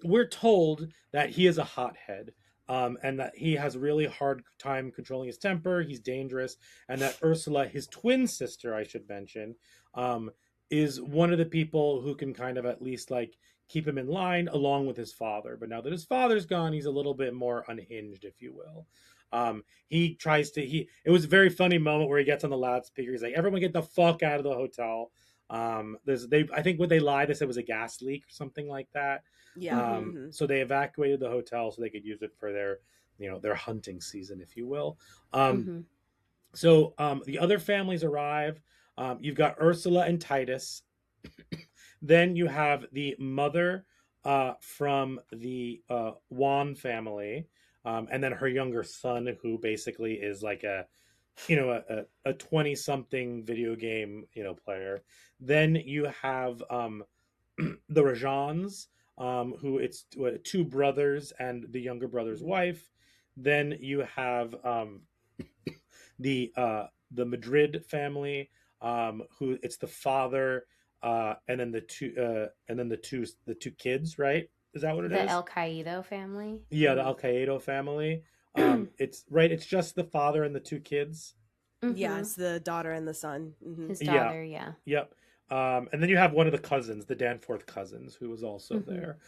we're told that he is a hothead. And that he has a really hard time controlling his temper. He's dangerous, and that Ursula, his twin sister, I should mention, um, is one of the people who can kind of at least like keep him in line along with his father. But now that his father's gone, he's a little bit more unhinged, if you will. He tries to it was a very funny moment where he gets on the loudspeaker. He's like, everyone get the fuck out of the hotel. I think what they lied, they said was a gas leak or something like that. Yeah. Hmm. So they evacuated the hotel so they could use it for their, their hunting season, if you will. Um, Hmm. so the other families arrive. You've got Ursula and Titus. Then you have the mother from the Juan family, and then her younger son, who basically is like a 20 something video game player. Then you have the Rajans, who it's two brothers and the younger brother's Hmm. wife. Then you have the Madrid family, who it's the father, and then the two kids, right? Is that what it The is? El Qaeda family. Yeah, the Al Qaeda family. It's right. It's just the father and the two kids. Yeah, it's the daughter and the son. Mm-hmm. His Yeah. daughter, yeah. Yep. And then you have one of the cousins, the Danforth cousins, who was also there.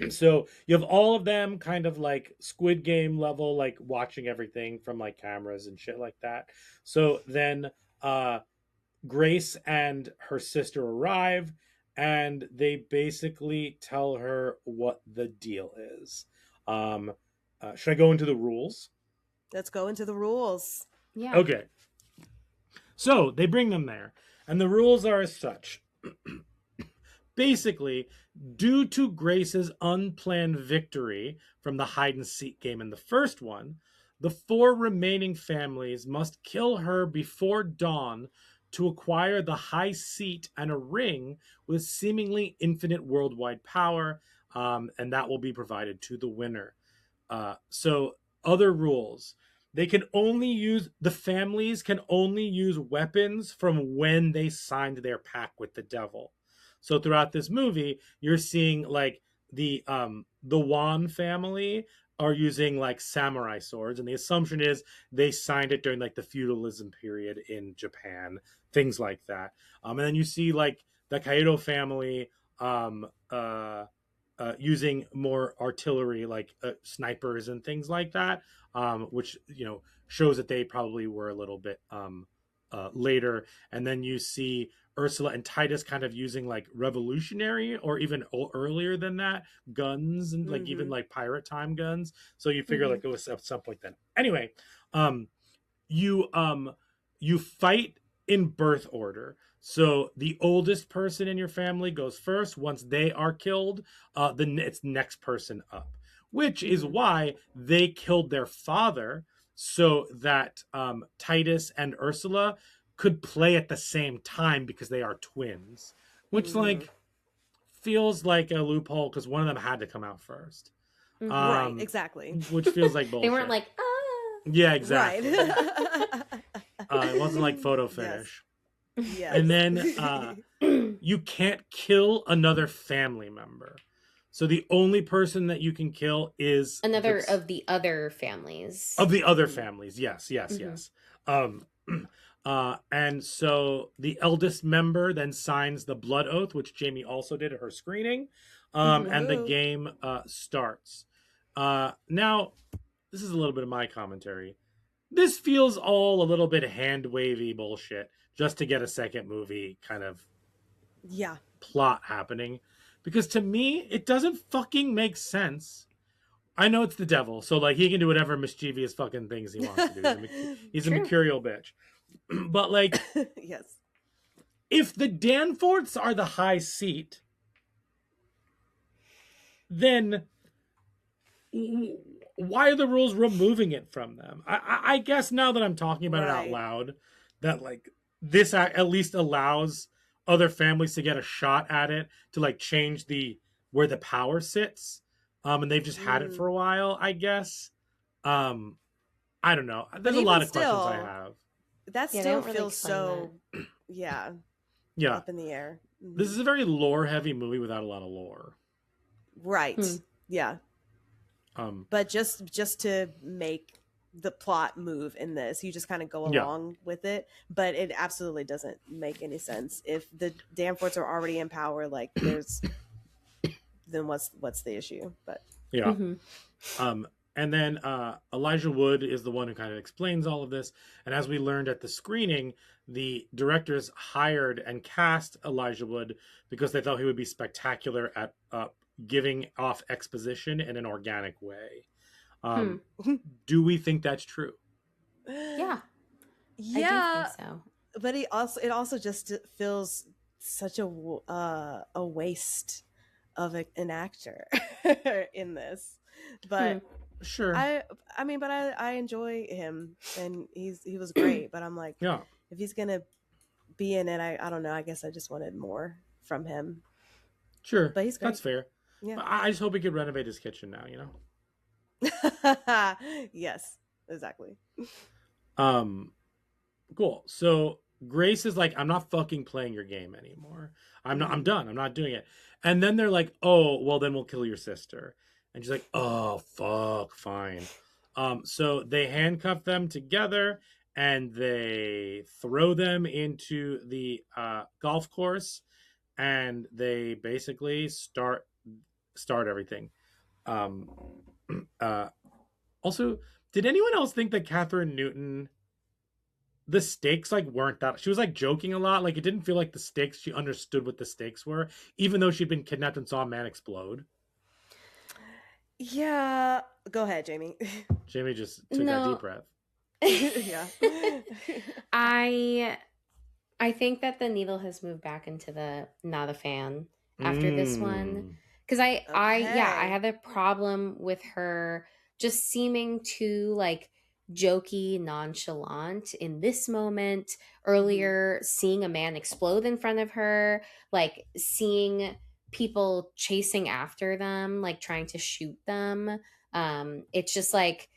So you have all of them kind of like Squid Game level, like watching everything from like cameras and shit like that. So then Grace and her sister arrive, and they basically tell her what the deal is. Should I go into the rules? Let's go into the rules. Yeah. Okay. So they bring them there, and the rules are as such. Basically, due to Grace's unplanned victory from the hide and seek game in the first one, the 4 remaining families must kill her before dawn to acquire the high seat and a ring with seemingly infinite worldwide power, and that will be provided to the winner. So, other rules. The families can only use weapons from when they signed their pact with the devil. So throughout this movie, you're seeing like the Wan family are using like samurai swords, and the assumption is they signed it during like the feudalism period in Japan, things like that. And then you see like the Kaido family using more artillery, like snipers and things like that, which shows that they probably were a little bit later. And then you see Ursula and Titus kind of using like revolutionary or even earlier than that guns and like even like pirate time guns. So you figure like it was at some point then. Anyway, you fight in birth order. So the oldest person in your family goes first. Once they are killed, it's next person up, which is why they killed their father so that Titus and Ursula could play at the same time because they are twins, which like feels like a loophole because one of them had to come out first. Right, exactly. Which feels like bullshit. They weren't like, yeah, exactly. Right. It wasn't like photo finish. Yes. And then you can't kill another family member. So the only person that you can kill is another of the other families. Of the other families, yes. And so the eldest member then signs the blood oath, which Jamie also did at her screening, and the game starts. Now, this is a little bit of my commentary. This feels all a little bit hand-wavy bullshit just to get a second movie kind of plot happening. Because to me, it doesn't fucking make sense. I know it's the devil, so like he can do whatever mischievous fucking things he wants to do. He's a mercurial bitch. But like, yes, if the Danforths are the high seat, then why are the rules removing it from them? I guess now that I'm talking about it out loud, that like this at least allows other families to get a shot at it to like change where the power sits. And they've just had it for a while, I guess. I don't know. There's a lot of questions I have. That still feels so up in the air. This is a very lore heavy movie without a lot of lore. Right. Yeah. But just to make the plot move in this, you just kind of go along with it, but it absolutely doesn't make any sense. If the Danforths are already in power, like there's then what's the issue? But and then Elijah Wood is the one who kind of explains all of this. And as we learned at the screening, the directors hired and cast Elijah Wood because they thought he would be spectacular at giving off exposition in an organic way. Do we think that's true? Yeah. Yeah. I do think so. But it also just feels such a waste of an actor in this. But sure. I mean, but I enjoy him and he was great, but I'm like, if he's going to be in it, I don't know. I guess I just wanted more from him. Sure. But he's great. That's fair. Yeah. But I just hope he could renovate his kitchen now, Yes, exactly. Cool. So Grace is like, I'm not fucking playing your game anymore. I'm done. I'm not doing it. And then they're like, oh, well then we'll kill your sister. And she's like, oh fuck, fine. So they handcuff them together and they throw them into the golf course, and they basically start everything. Um, also, did anyone else think that Catherine Newton, the stakes like weren't that? She was like joking a lot. Like it didn't feel like the stakes. She understood what the stakes were, even though she'd been kidnapped and saw a man explode. Yeah. Go ahead, Jamie. Jamie just took that deep breath. Yeah. I think that the needle has moved back into the not a fan after this one. Because I had a problem with her just seeming too like jokey, nonchalant in this moment. Earlier, seeing a man explode in front of her, like seeing people chasing after them, like trying to shoot them. It's just like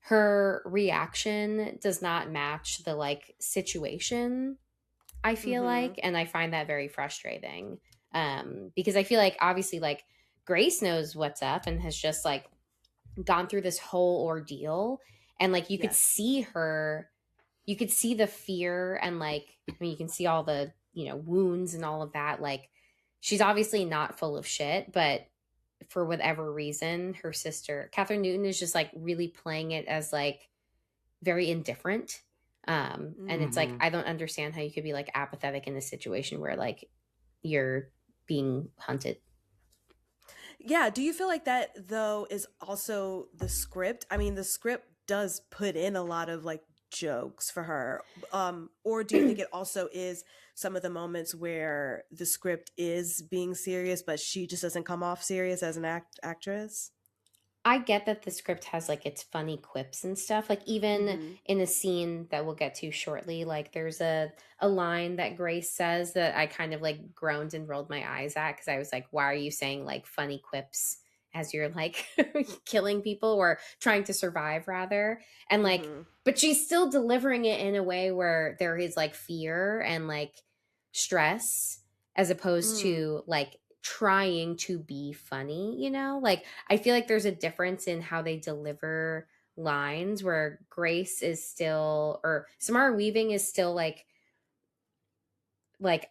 her reaction does not match the like situation, I feel like, and I find that very frustrating. Because I feel like obviously like Grace knows what's up and has just like gone through this whole ordeal, and like you could see her, you could see the fear, and like I mean you can see all the, you know, wounds and all of that. Like she's obviously not full of shit, but for whatever reason her sister Catherine Newton is just like really playing it as like very indifferent. And it's like I don't understand how you could be like apathetic in a situation where like you're being hunted. Yeah, do you feel like that though is also the script? I mean, the script does put in a lot of like jokes for her. Or do you think it also is some of the moments where the script is being serious but she just doesn't come off serious as an actress? I get that the script has like its funny quips and stuff. Like even in a scene that we'll get to shortly, like there's a line that Grace says that I kind of like groaned and rolled my eyes at because I was like, why are you saying like funny quips as you're like killing people or trying to survive rather? And like, but she's still delivering it in a way where there is like fear and like stress as opposed to like trying to be funny, you know? Like I feel like there's a difference in how they deliver lines where Grace is still, or Samara Weaving is still like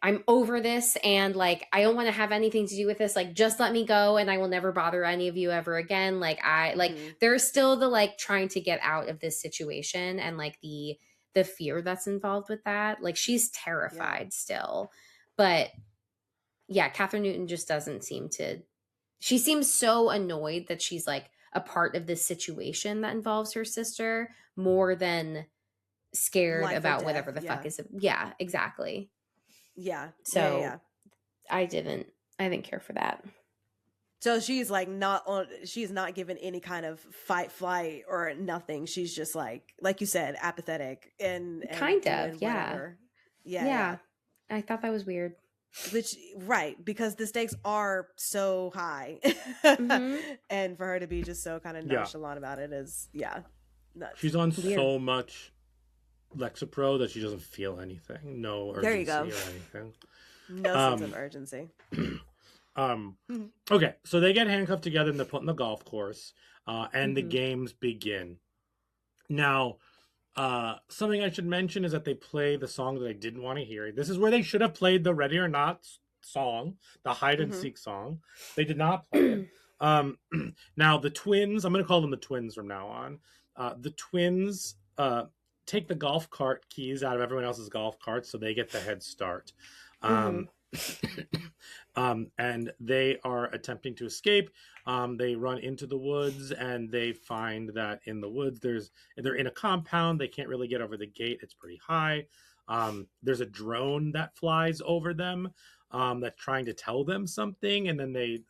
I'm over this and like I don't want to have anything to do with this, like just let me go and I will never bother any of you ever again. Like I like there's still the like trying to get out of this situation and like the fear that's involved with that. Like she's terrified still. But yeah, Catherine Newton just doesn't seem to. She seems so annoyed that she's like a part of this situation that involves her sister more than scared Life or about death, whatever the fuck is. Yeah, exactly. Yeah. So I didn't care for that. So she's like she's not given any kind of fight, flight, or nothing. She's just like you said, apathetic and kind of, whatever. Yeah. I thought that was weird. Which because the stakes are so high, and for her to be just so kind of nonchalant about it is nuts. She's on so much Lexapro that she doesn't feel anything. No urgency or anything. No sense of urgency. Okay, so they get handcuffed together and they're put in the golf course, and the games begin. Now, something I should mention is that they play the song that I didn't want to hear. This is where they should have played the Ready or Not song, the hide and seek song. They did not play it. Now the twins, I'm going to call them the twins from now on. The twins take the golf cart keys out of everyone else's golf carts, so they get the head start. And they are attempting to escape. They run into the woods and they find that in the woods they're in a compound. They can't really get over the gate. It's pretty high. There's a drone that flies over them that's trying to tell them something, and then the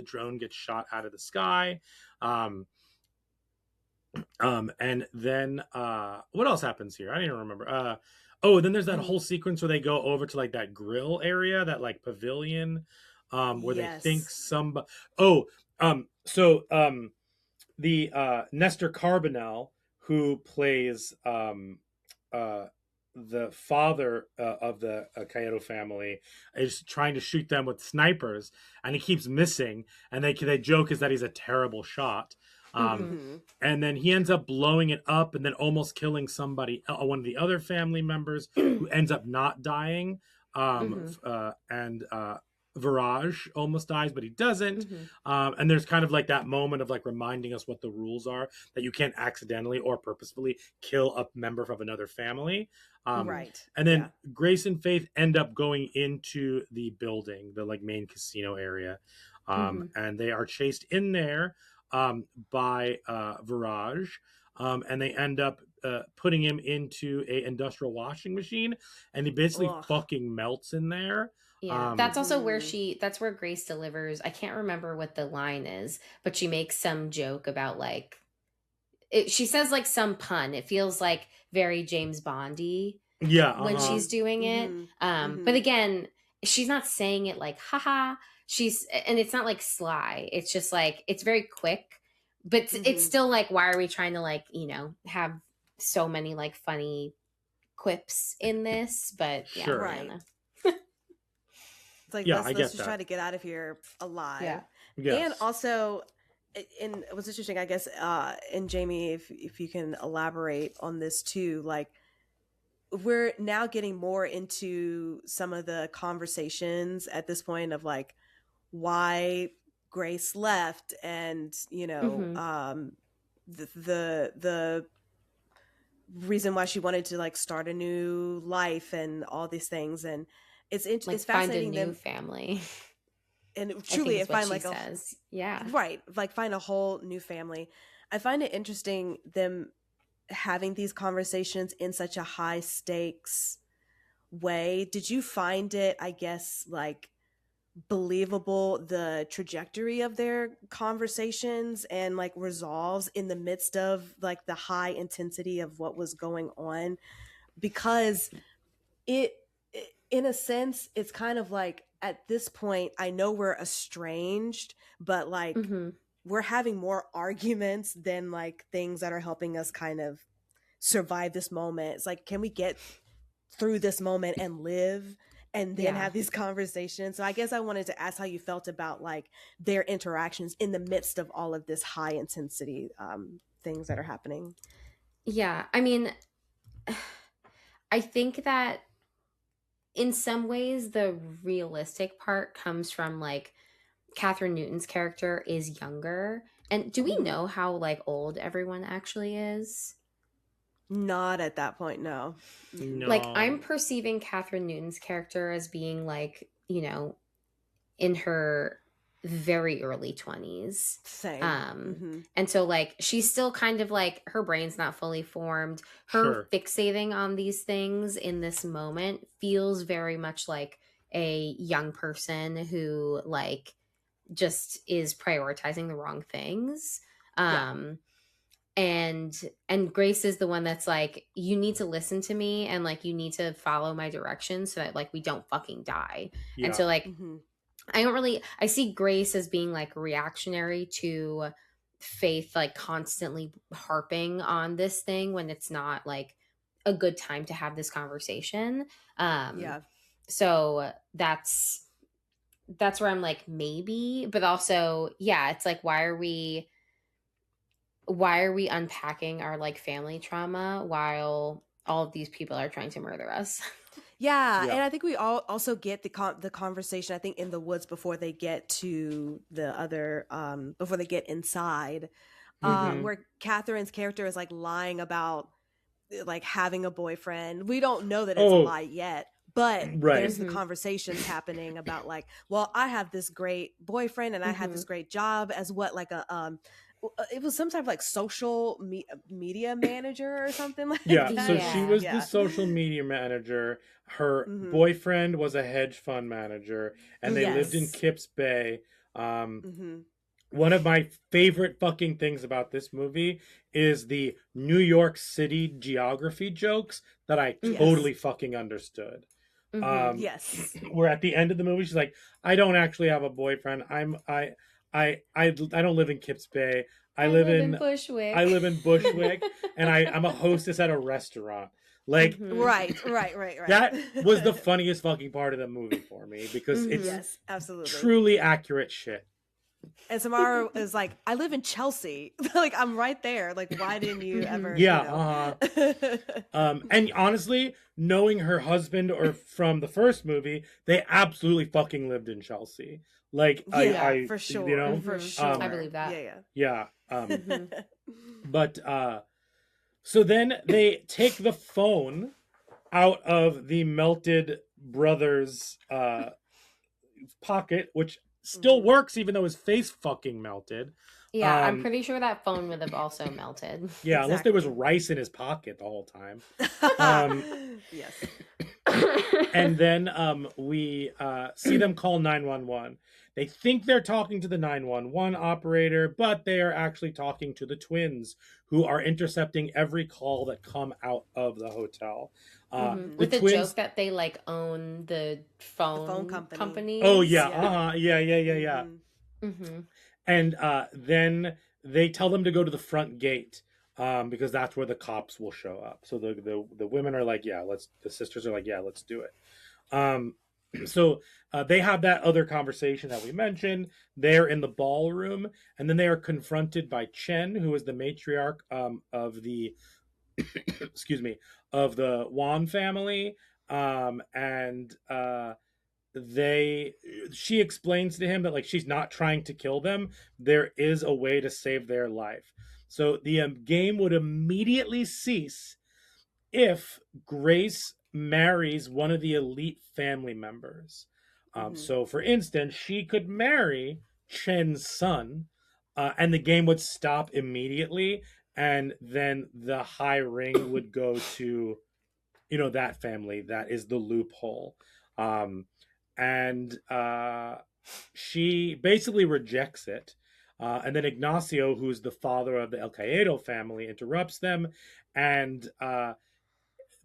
drone gets shot out of the sky. And then what else happens here? I don't even remember. Then there's that whole sequence where they go over to like that grill area, that like pavilion, where they think somebody. The Nestor Carbonell, who plays the father of the Cayeto family, is trying to shoot them with snipers, and he keeps missing. And they joke is that he's a terrible shot. Mhm. And then he ends up blowing it up and then almost killing somebody, one of the other family members, who ends up not dying. And Viraj almost dies, but he doesn't. And there's kind of like that moment of like reminding us what the rules are, that you can't accidentally or purposefully kill a member of another family. Right. And then Yeah. Grace and Faith end up going into the building, the like main casino area. And they are chased in there by Viraj. And they end up putting him into a industrial washing machine, and he basically Ugh. fucking melts in there. Yeah, Um, that's also where that's where Grace delivers. I can't remember what the line is, but she makes some joke about like, she says like some pun. It feels like very James Bondy yeah, when she's doing it. But again, she's not saying it like haha. And it's not like sly. It's just like, it's very quick, but it's still like, why are we trying to like, have so many like funny quips in this? But yeah, Sure. Right. Rihanna. It's like, Yeah, I let's get just that. try to get out of here alive. Yeah. Yes. And also, and what's interesting, I guess, and Jamie, if you can elaborate on this too, like, we're now getting more into some of the conversations at this point of like why Grace left, and the reason why she wanted to like start a new life and all these things, and it's Like it's find a fascinating new them, family. and I think truly is what find she like says. Yeah. right, like find a whole new family. I find it interesting them having these conversations in such a high stakes way. Did you find it, I guess, like believable, the trajectory of their conversations and like resolves in the midst of like the high intensity of what was going on? Because it in a sense, it's kind of like at this point, I know we're estranged, but like we're having more arguments than like things that are helping us kind of survive this moment. It's like, can we get through this moment and live and then have these conversations? So I guess I wanted to ask how you felt about like their interactions in the midst of all of this high intensity things that are happening. Yeah. I mean, I think that in some ways the realistic part comes from like Catherine Newton's character is younger. And do we know how like old everyone actually is? Not at that point, no. No. Like, I'm perceiving Catherine Newton's character as being like, in her very early 20s. Same. And so like she's still kind of like, her brain's not fully formed. Her fixating on these things in this moment feels very much like a young person who like just is prioritizing the wrong things. And Grace is the one that's like, you need to listen to me and like you need to follow my directions so that like we don't fucking die. Yeah. And so like I see Grace as being like reactionary to Faith, like constantly harping on this thing when it's not like a good time to have this conversation. So that's where I'm like, maybe, but also, yeah, it's like, why are we unpacking our like family trauma while all of these people are trying to murder us? Yeah, and I think we all also get the conversation, I think, in the woods before they get to the other before they get inside, where Catherine's character is like lying about like having a boyfriend. We don't know that it's a lie yet, but there's the conversations happening about like, well, I have this great boyfriend and I have this great job as what, like a it was some type of like social media manager or something like that. So she was the social media manager. Her boyfriend was a hedge fund manager, and they lived in Kips Bay. One of my favorite fucking things about this movie is the New York City geography jokes that I totally fucking understood. Where at the end of the movie, she's like, "I don't actually have a boyfriend. I don't live in Kips Bay. I live in Bushwick. I live in Bushwick, and I'm a hostess at a restaurant." Like, right. That was the funniest fucking part of the movie for me, because it's absolutely truly accurate shit. And Samara is like, I live in Chelsea. Like, I'm right there. Like, why didn't you ever, Yeah, and honestly, knowing her husband or from the first movie, they absolutely fucking lived in Chelsea. Like Yeah, I for sure. you know, For Mhm. sure. I believe that. Yeah, yeah. Mhm. But so then they take the phone out of the melted brother's pocket, which still Mhm. works even though his face fucking melted. Yeah, I'm pretty sure that phone would have also melted. Yeah, unless there was Exactly. rice in his pocket the whole time. Um, Yes. and then we see them call 911. They think they're talking to the 911 operator, but they are actually talking to the twins who are intercepting every call that come out of the hotel. Mhm. The With the twins. joke that they like own the phone company. companies. Oh yeah, Yeah. yeah. Mhm. Mm-hmm. And then they tell them to go to the front gate because that's where the cops will show up. So the women are like, yeah, let's. The sisters are like, yeah, let's do it. Um, so they have that other conversation that we mentioned. They're in the ballroom, and then they are confronted by Chen, who is the matriarch of the excuse me, of the Wan family, and they she explains to him that like she's not trying to kill them. There is a way to save their life. So the game would immediately cease if Grace marries one of the elite family members. Mhm. So, for instance, she could marry Chen's son, and the game would stop immediately, and then the high ring would go to, that family. That is the loophole. Um, and she basically rejects it. And then Ignacio, who's the father of the El Caedo family, interrupts them and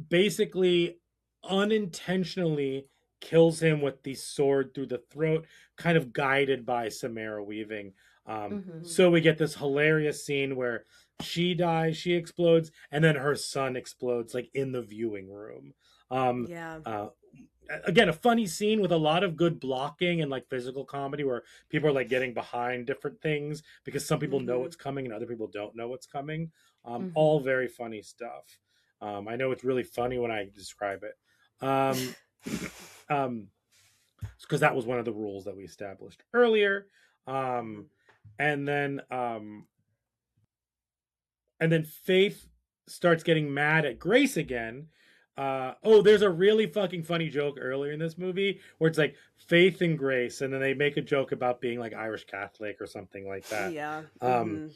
basically unintentionally kills him with the sword through the throat, kind of guided by Samara Weaving. Mm-hmm. So we get this hilarious scene where she dies, she explodes, and then her son explodes like in the viewing room. Yeah. Again, a funny scene with a lot of good blocking and like physical comedy where people are like getting behind different things because some people know Mhm. what's coming and other people don't know what's coming. Mhm. All very funny stuff. I know it's really funny when I describe it. Because that was one of the rules that we established earlier. Mhm. And then Faith starts getting mad at Grace again. There's a really fucking funny joke earlier in this movie where it's like Faith and Grace, and then they make a joke about being like Irish Catholic or something like that. Yeah. Um,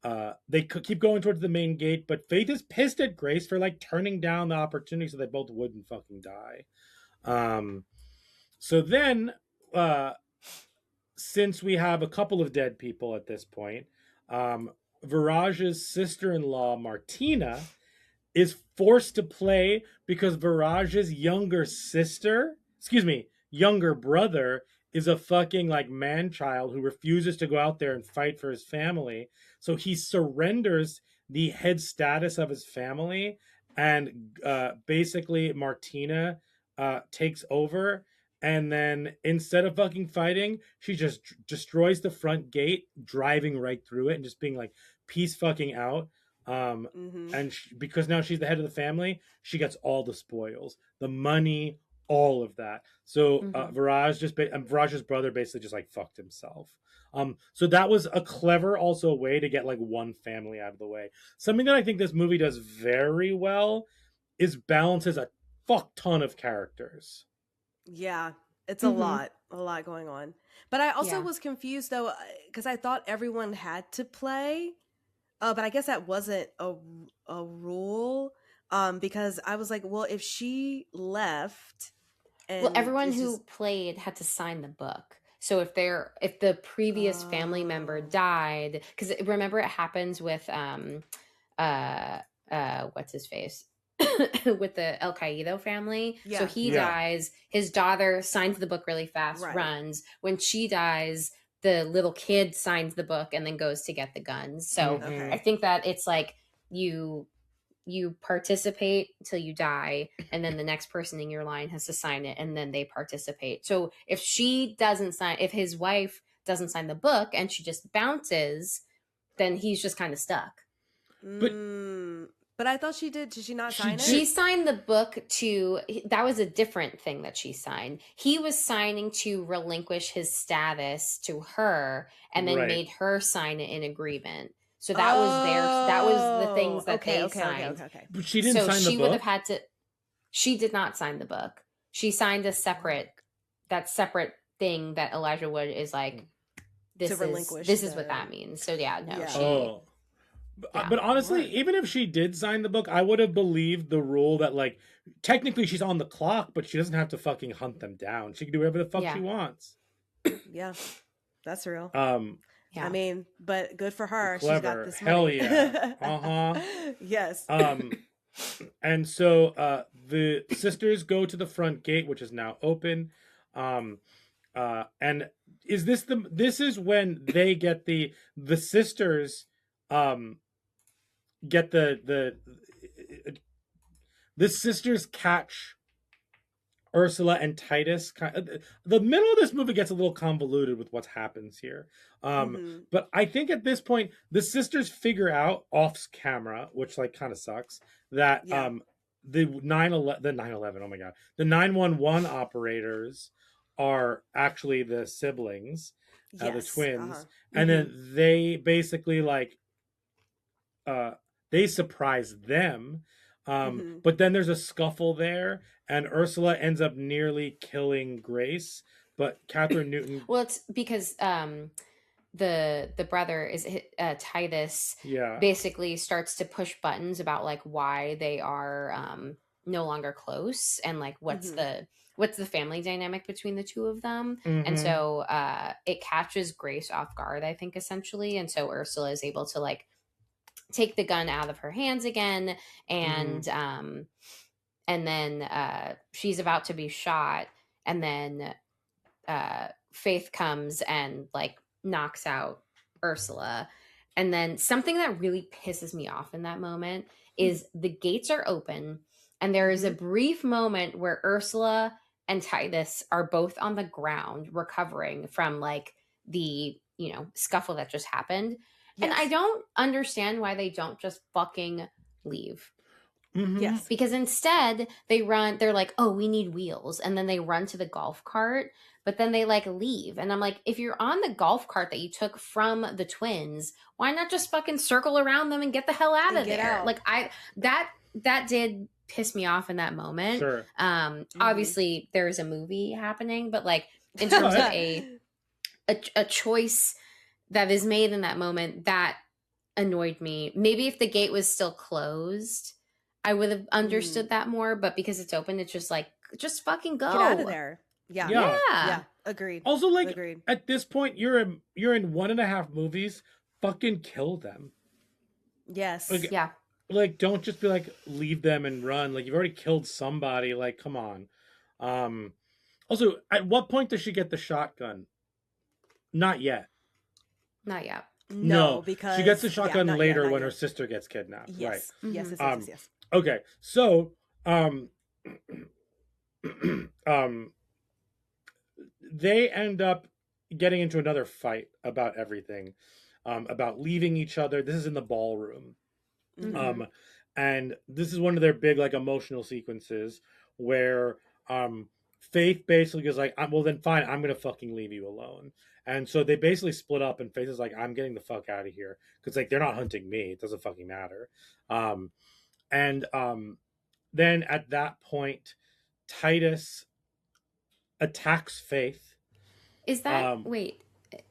Mhm. they keep going towards the main gate, but Faith is pissed at Grace for like turning down the opportunity so they both wouldn't fucking die. So then, uh, since we have a couple of dead people at this point, Viraj's sister-in-law Martina is forced to play because Viraj's younger brother is a fucking like man child who refuses to go out there and fight for his family. So he surrenders the head status of his family, and basically Martina takes over. And then instead of fucking fighting, she just destroys the front gate, driving right through it and just being like peace fucking out. Mhm. And because now she's the head of the family, she gets all the spoils, the money, all of that. So Mhm. Viraj's brother basically just like fucked himself. So that was a clever also way to get like one family out of the way. Something that I think this movie does very well is balances a fuck ton of characters. Yeah. It's Mhm. a lot going on. But I also Yeah. was confused though, because I thought everyone had to play. But I guess that wasn't a rule. Because I was like, well, if she left Well, and everyone it's who just played had to sign the book. So if the previous family member oh died, because remember it happens with uh what's his face with the El Caído family. So yeah, he yeah, Yeah. dies, his daughter signs the book really fast, right. runs. When she dies, the little kid signs the book and then goes to get the guns. So Mm-hmm. I Okay. think that it's like you participate till you die, and then the next person in your line has to sign it, and then they participate. So if his wife doesn't sign the book and she just bounces, then he's just kind of stuck. But I thought she did. Did she not sign it? She signed the book that was a different thing that she signed. He was signing to relinquish his status to her and then made her sign it in agreement. So that was the things that they signed. Okay. But she didn't sign the book? So she would have had to, she did not sign the book. She signed a separate thing that Elijah Wood is like, this is what that means. So yeah, no, she... But honestly, even if she did sign the book, I would have believed the rule that, like, technically she's on the clock, but she doesn't have to fucking hunt them down. She can do whatever the fuck she wants. Yeah, that's real. Yeah. I mean, but good for her. Clever. She's got this Hell money. yeah. Yes. And so the sisters go to the front gate, which is now open. And is this is when they get the sisters get the sisters catch Ursula and Titus. The middle of this movie gets a little convoluted with what happens here. But I think at this point the sisters figure out off camera, which like kind of sucks, that the 911, oh my god, the 911 operators are actually the siblings, the twins, and then they basically like they surprise them, but then there's a scuffle there, and Ursula ends up nearly killing Grace, but Catherine Newton. Well, it's because the brother is Titus. Yeah. Basically starts to push buttons about like why they are no longer close and like what's the family dynamic between the two of them. And so it catches Grace off guard, I think, essentially, and so Ursula is able to like take the gun out of her hands again, and then she's about to be shot, and then Faith comes and like knocks out Ursula. And then something that really pisses me off in that moment is the gates are open and there is a brief moment where Ursula and Titus are both on the ground recovering from like the, scuffle that just happened. And I don't understand why they don't just fucking leave. Yes. Because instead they're like, oh, we need wheels. And then they run to the golf cart, but then they like leave. And I'm like, if you're on the golf cart that you took from the twins, why not just fucking circle around them and get the hell out of there? Like that did piss me off in that moment. Sure. Obviously there's a movie happening, but like in terms of a choice that is made in that moment, that annoyed me. Maybe if the gate was still closed, I would have understood that more, but because it's open, it's just like, just fucking go. Get out of there. Yeah. Agreed. Also, like, Agreed. At this point, you're in 1.5 movies. Fucking kill them. Yes. Like, like, don't just be like, leave them and run. Like, you've already killed somebody. Like, come on. Also, at what point does she get the shotgun? Not yet. Not yet. No, because she gets the shotgun later not when yet. her sister gets kidnapped. Yes. Right. Yes. Okay, so they end up getting into another fight about everything, about leaving each other. This is in the ballroom. And this is one of their big like emotional sequences where Faith basically is like, well then fine, I'm gonna fucking leave you alone. And so they basically split up, and Faith is like, I'm getting the fuck out of here, because like they're not hunting me, it doesn't fucking matter. And then at that point Titus attacks Faith. Is that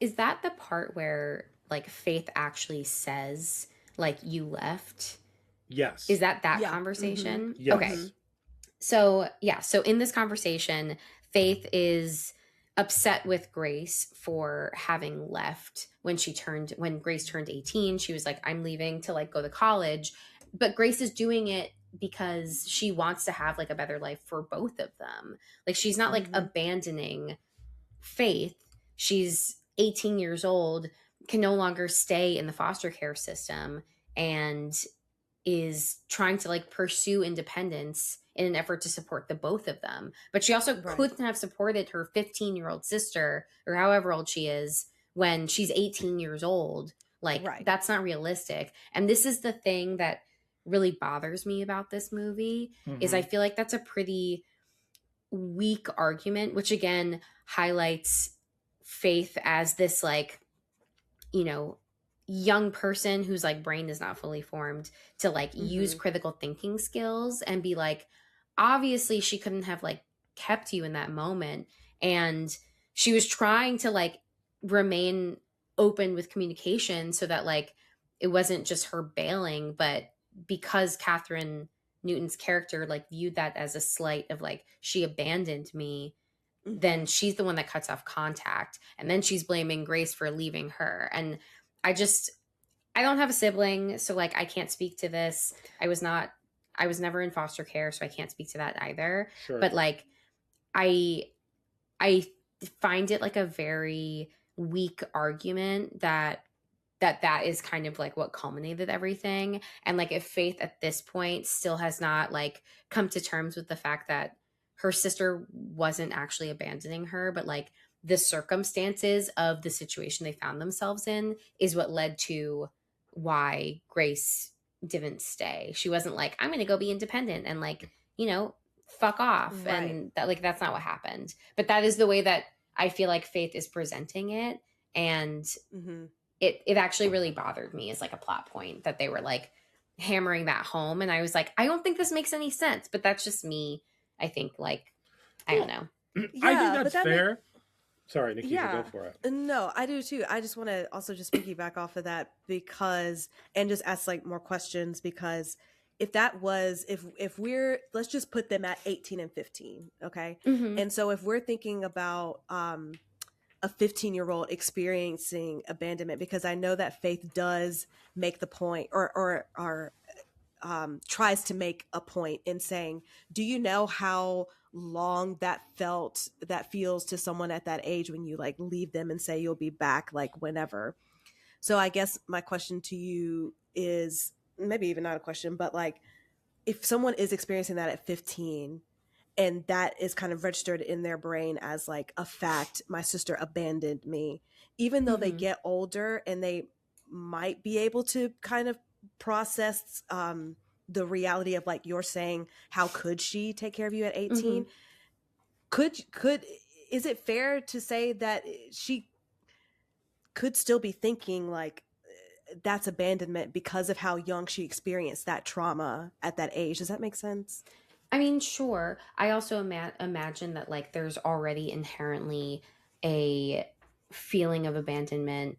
is that the part where like Faith actually says like you left? Yes. Is that conversation? Yes. Okay. So in this conversation, Faith is upset with Grace for having left when Grace turned 18. She was like, I'm leaving to like go to college, but Grace is doing it because she wants to have like a better life for both of them. Like she's not like abandoning Faith. She's 18 years old, can no longer stay in the foster care system, and is trying to like pursue independence in an effort to support the both of them. But she also couldn't have supported her 15-year-old sister, or however old she is, when she's 18 years old. Like, Right. that's not realistic. And this is the thing that really bothers me about this movie is I feel like that's a pretty weak argument, which again highlights Faith as this like, you know, young person whose like brain is not fully formed to like use critical thinking skills and be like, obviously she couldn't have like kept you in that moment. And she was trying to like remain open with communication so that like it wasn't just her bailing, but because Catherine Newton's character like viewed that as a slight of like she abandoned me, then she's the one that cuts off contact, and then she's blaming Grace for leaving her. And I don't have a sibling, so like I can't speak to this. I was never in foster care, so I can't speak to that either. Sure. But like I find it like a very weak argument that is kind of like what culminated everything. And like if Faith at this point still has not like come to terms with the fact that her sister wasn't actually abandoning her, but like the circumstances of the situation they found themselves in is what led to why Grace didn't stay. She wasn't like, I'm going to go be independent and like, you know, fuck off. Right. And that like, that's not what happened. But that is the way that I feel like Faith is presenting it. And it actually really bothered me as like a plot point that they were like hammering that home. And I was like, I don't think this makes any sense, but that's just me. I think like, I don't know. I think that's fair. Sorry, Nikisha, Yeah. go for it. No, I do too. I just want to also just piggyback off of that because, and just ask like more questions because if that was, if we're, let's just put them at 18 and 15. Okay. And so if we're thinking about, a 15-year-old experiencing abandonment, because I know that Faith does make the point or tries to make a point in saying, do you know how long that feels to someone at that age when you like leave them and say you'll be back like whenever? So I guess my question to you is maybe even not a question, but like if someone is experiencing that at 15 and that is kind of registered in their brain as like a fact, my sister abandoned me, even though they get older and they might be able to kind of process the reality of like you're saying, how could she take care of you at 18? Could is it fair to say that she could still be thinking like that's abandonment because of how young she experienced that trauma at that age? Does that make sense? I mean, sure. I also imagine that like there's already inherently a feeling of abandonment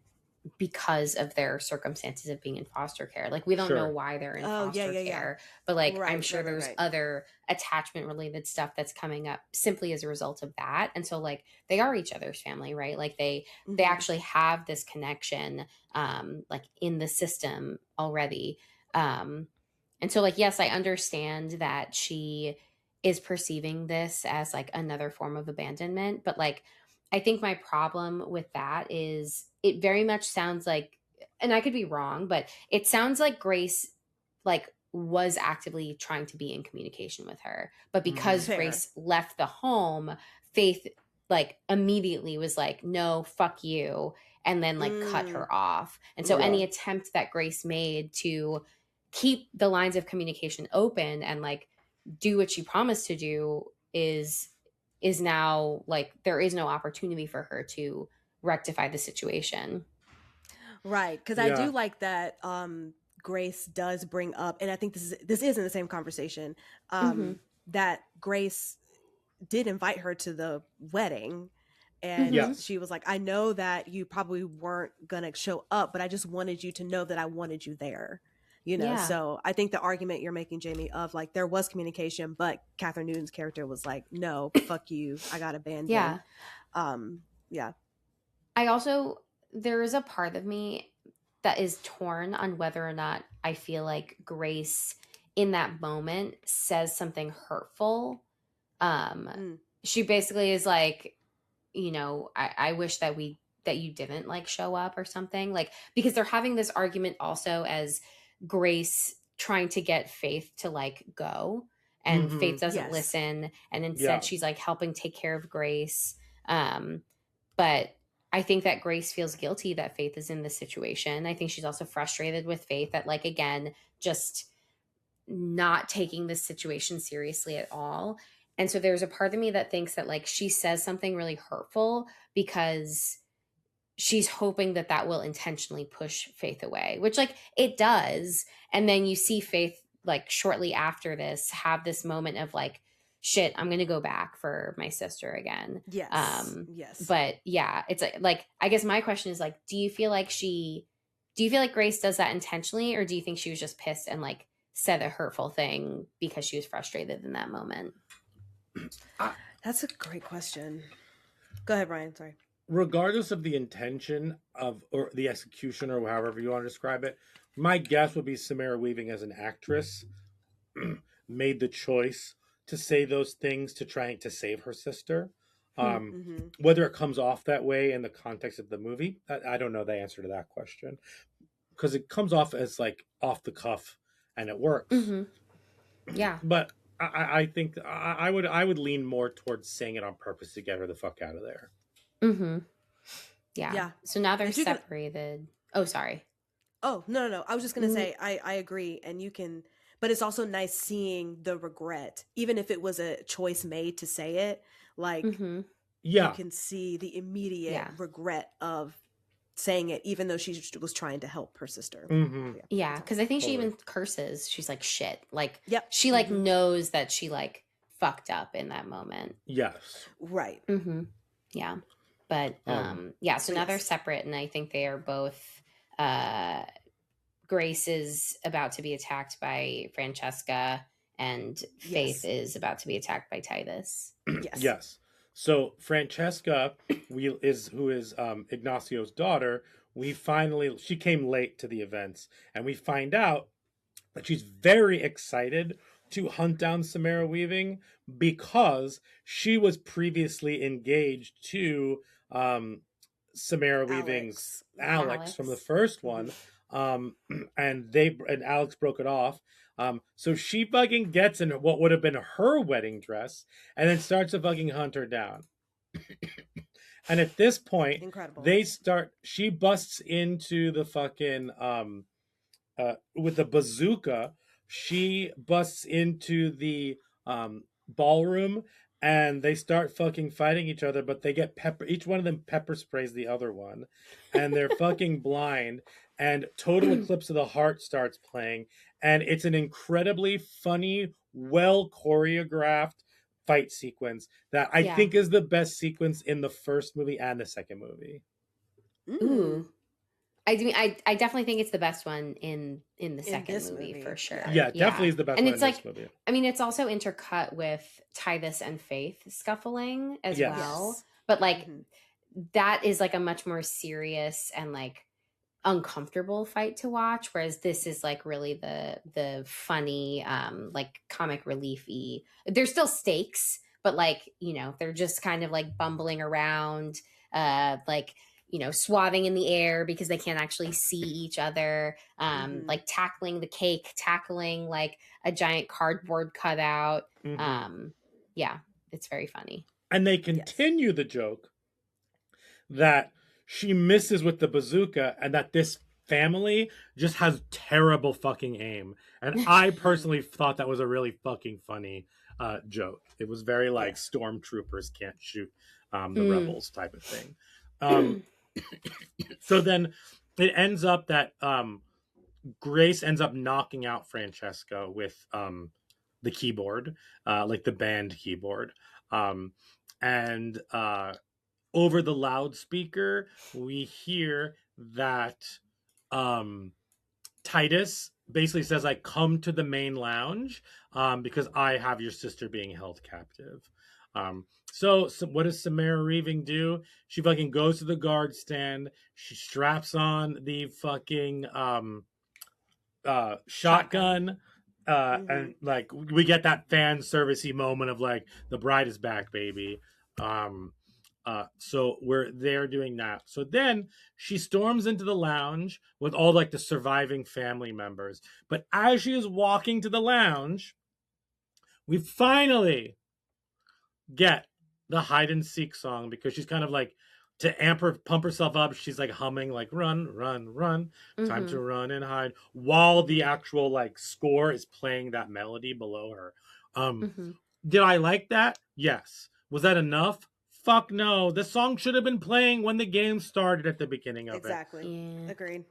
because of their circumstances of being in foster care. Like we don't know why they're in foster care, but like I'm sure there's other attachment related stuff that's coming up simply as a result of that. And so like they are each other's family, right? Like they actually have this connection like in the system already. And so like yes, I understand that she is perceiving this as like another form of abandonment, but like I think my problem with that is it very much sounds like, and I could be wrong, but it sounds like Grace like was actively trying to be in communication with her. But because Grace left the home, Faith like immediately was like, no, fuck you. And then like cut her off. And so any attempt that Grace made to keep the lines of communication open and like do what she promised to do is now like there is no opportunity for her to rectify the situation. Right, because I do like that Grace does bring up, and I think this is in the same conversation, that Grace did invite her to the wedding, and she was like, I know that you probably weren't gonna show up, but I just wanted you to know that I wanted you there. You know, so I think the argument you're making, Jamie, of like there was communication, but Catherine Newton's character was like, no, fuck you, I got abandoned. I also, there is a part of me that is torn on whether or not I feel like Grace in that moment says something hurtful. She basically is like, you know, I wish that you didn't like show up or something, like, because they're having this argument also as Grace trying to get Faith to like go, and Faith doesn't listen, and instead she's like helping take care of Grace. But I think that Grace feels guilty that Faith is in this situation. I think she's also frustrated with Faith that, like, again, just not taking this situation seriously at all. And so there's a part of me that thinks that, like, she says something really hurtful because she's hoping that that will intentionally push Faith away, which, like, it does. And then you see Faith, like, shortly after this, have this moment of, like, shit, I'm gonna go back for my sister again. Yes. Yes. But yeah, it's like I guess my question is, like, do you feel like Grace does that intentionally, or do you think she was just pissed and, like, said a hurtful thing because she was frustrated in that moment? That's a great question. Go ahead, Ryan. Sorry. Regardless of the intention of or the execution or however you want to describe it, my guess would be Samara Weaving as an actress made the choice to say those things to try to save her sister. Whether it comes off that way in the context of the movie, I don't know the answer to that question, because it comes off as, like, off the cuff and it works. Yeah, but I think I would lean more towards saying it on purpose to get her the fuck out of there. Yeah. So now they're separated. Oh, sorry. Oh, no. I was just going to say, I agree. And you can, but it's also nice seeing the regret, even if it was a choice made to say it, like, you can see the immediate regret of saying it, even though she was trying to help her sister. Yeah. Cause I think she even curses. She's like, shit. Like, yep. She, like, knows that she, like, fucked up in that moment. Yes. Right. Yeah. But so now they're separate, and I think they are both Grace is about to be attacked by Francesca, and Faith is about to be attacked by Titus. Yes. So Francesca, who is Ignacio's daughter, she came late to the events, and we find out that she's very excited to hunt down Samara Weaving because she was previously engaged to Samara Weaving's Alex from the first one. And Alex broke it off. So she fucking gets in what would have been her wedding dress and then starts to fucking hunt her down. And at this point, she busts into the fucking with a bazooka. She busts into the ballroom, and they start fucking fighting each other, but they get each one of them pepper sprays the other one, and they're fucking blind, and Total Eclipse of the Heart starts playing, and it's an incredibly funny, well choreographed fight sequence that I think is the best sequence in the first movie and the second movie. Ooh. I mean, I definitely think it's the best one in the second movie for sure. Yeah, definitely is the best one in this movie. I mean, it's also intercut with Titus and Faith scuffling as well. But, like, that is, like, a much more serious and, like, uncomfortable fight to watch, whereas this is, like, really the funny, like, comic relief-y. There's still stakes, but, like, you know, they're just kind of, like, bumbling around, like, you know, swathing in the air because they can't actually see each other, like tackling the cake, tackling, like, a giant cardboard cutout. Yeah, it's very funny. And they continue the joke that she misses with the bazooka and that this family just has terrible fucking aim. And I personally thought that was a really fucking funny joke. It was very like stormtroopers can't shoot the rebels type of thing. So then it ends up that Grace ends up knocking out Francesca with the keyboard, like the band keyboard. And over the loudspeaker, we hear that Titus basically says, "I come to the main lounge because I have your sister being held captive." So what does Samara Weaving do? She fucking goes to the guard stand. She straps on the fucking shotgun. And like we get that fan servicey moment of like the bride is back, baby. So we're there doing that. So then she storms into the lounge with all like the surviving family members. But as she is walking to the lounge, we finally get the hide and seek song because she's kind of like to pump herself up, she's like humming like run, run, run, time to Mhm. run and hide, while the actual like score is playing that melody below her. Mhm. Did I like that? Yes. Was that enough? Fuck no. The song should have been playing when the game started at the beginning of it. Exactly. Yeah. Agreed.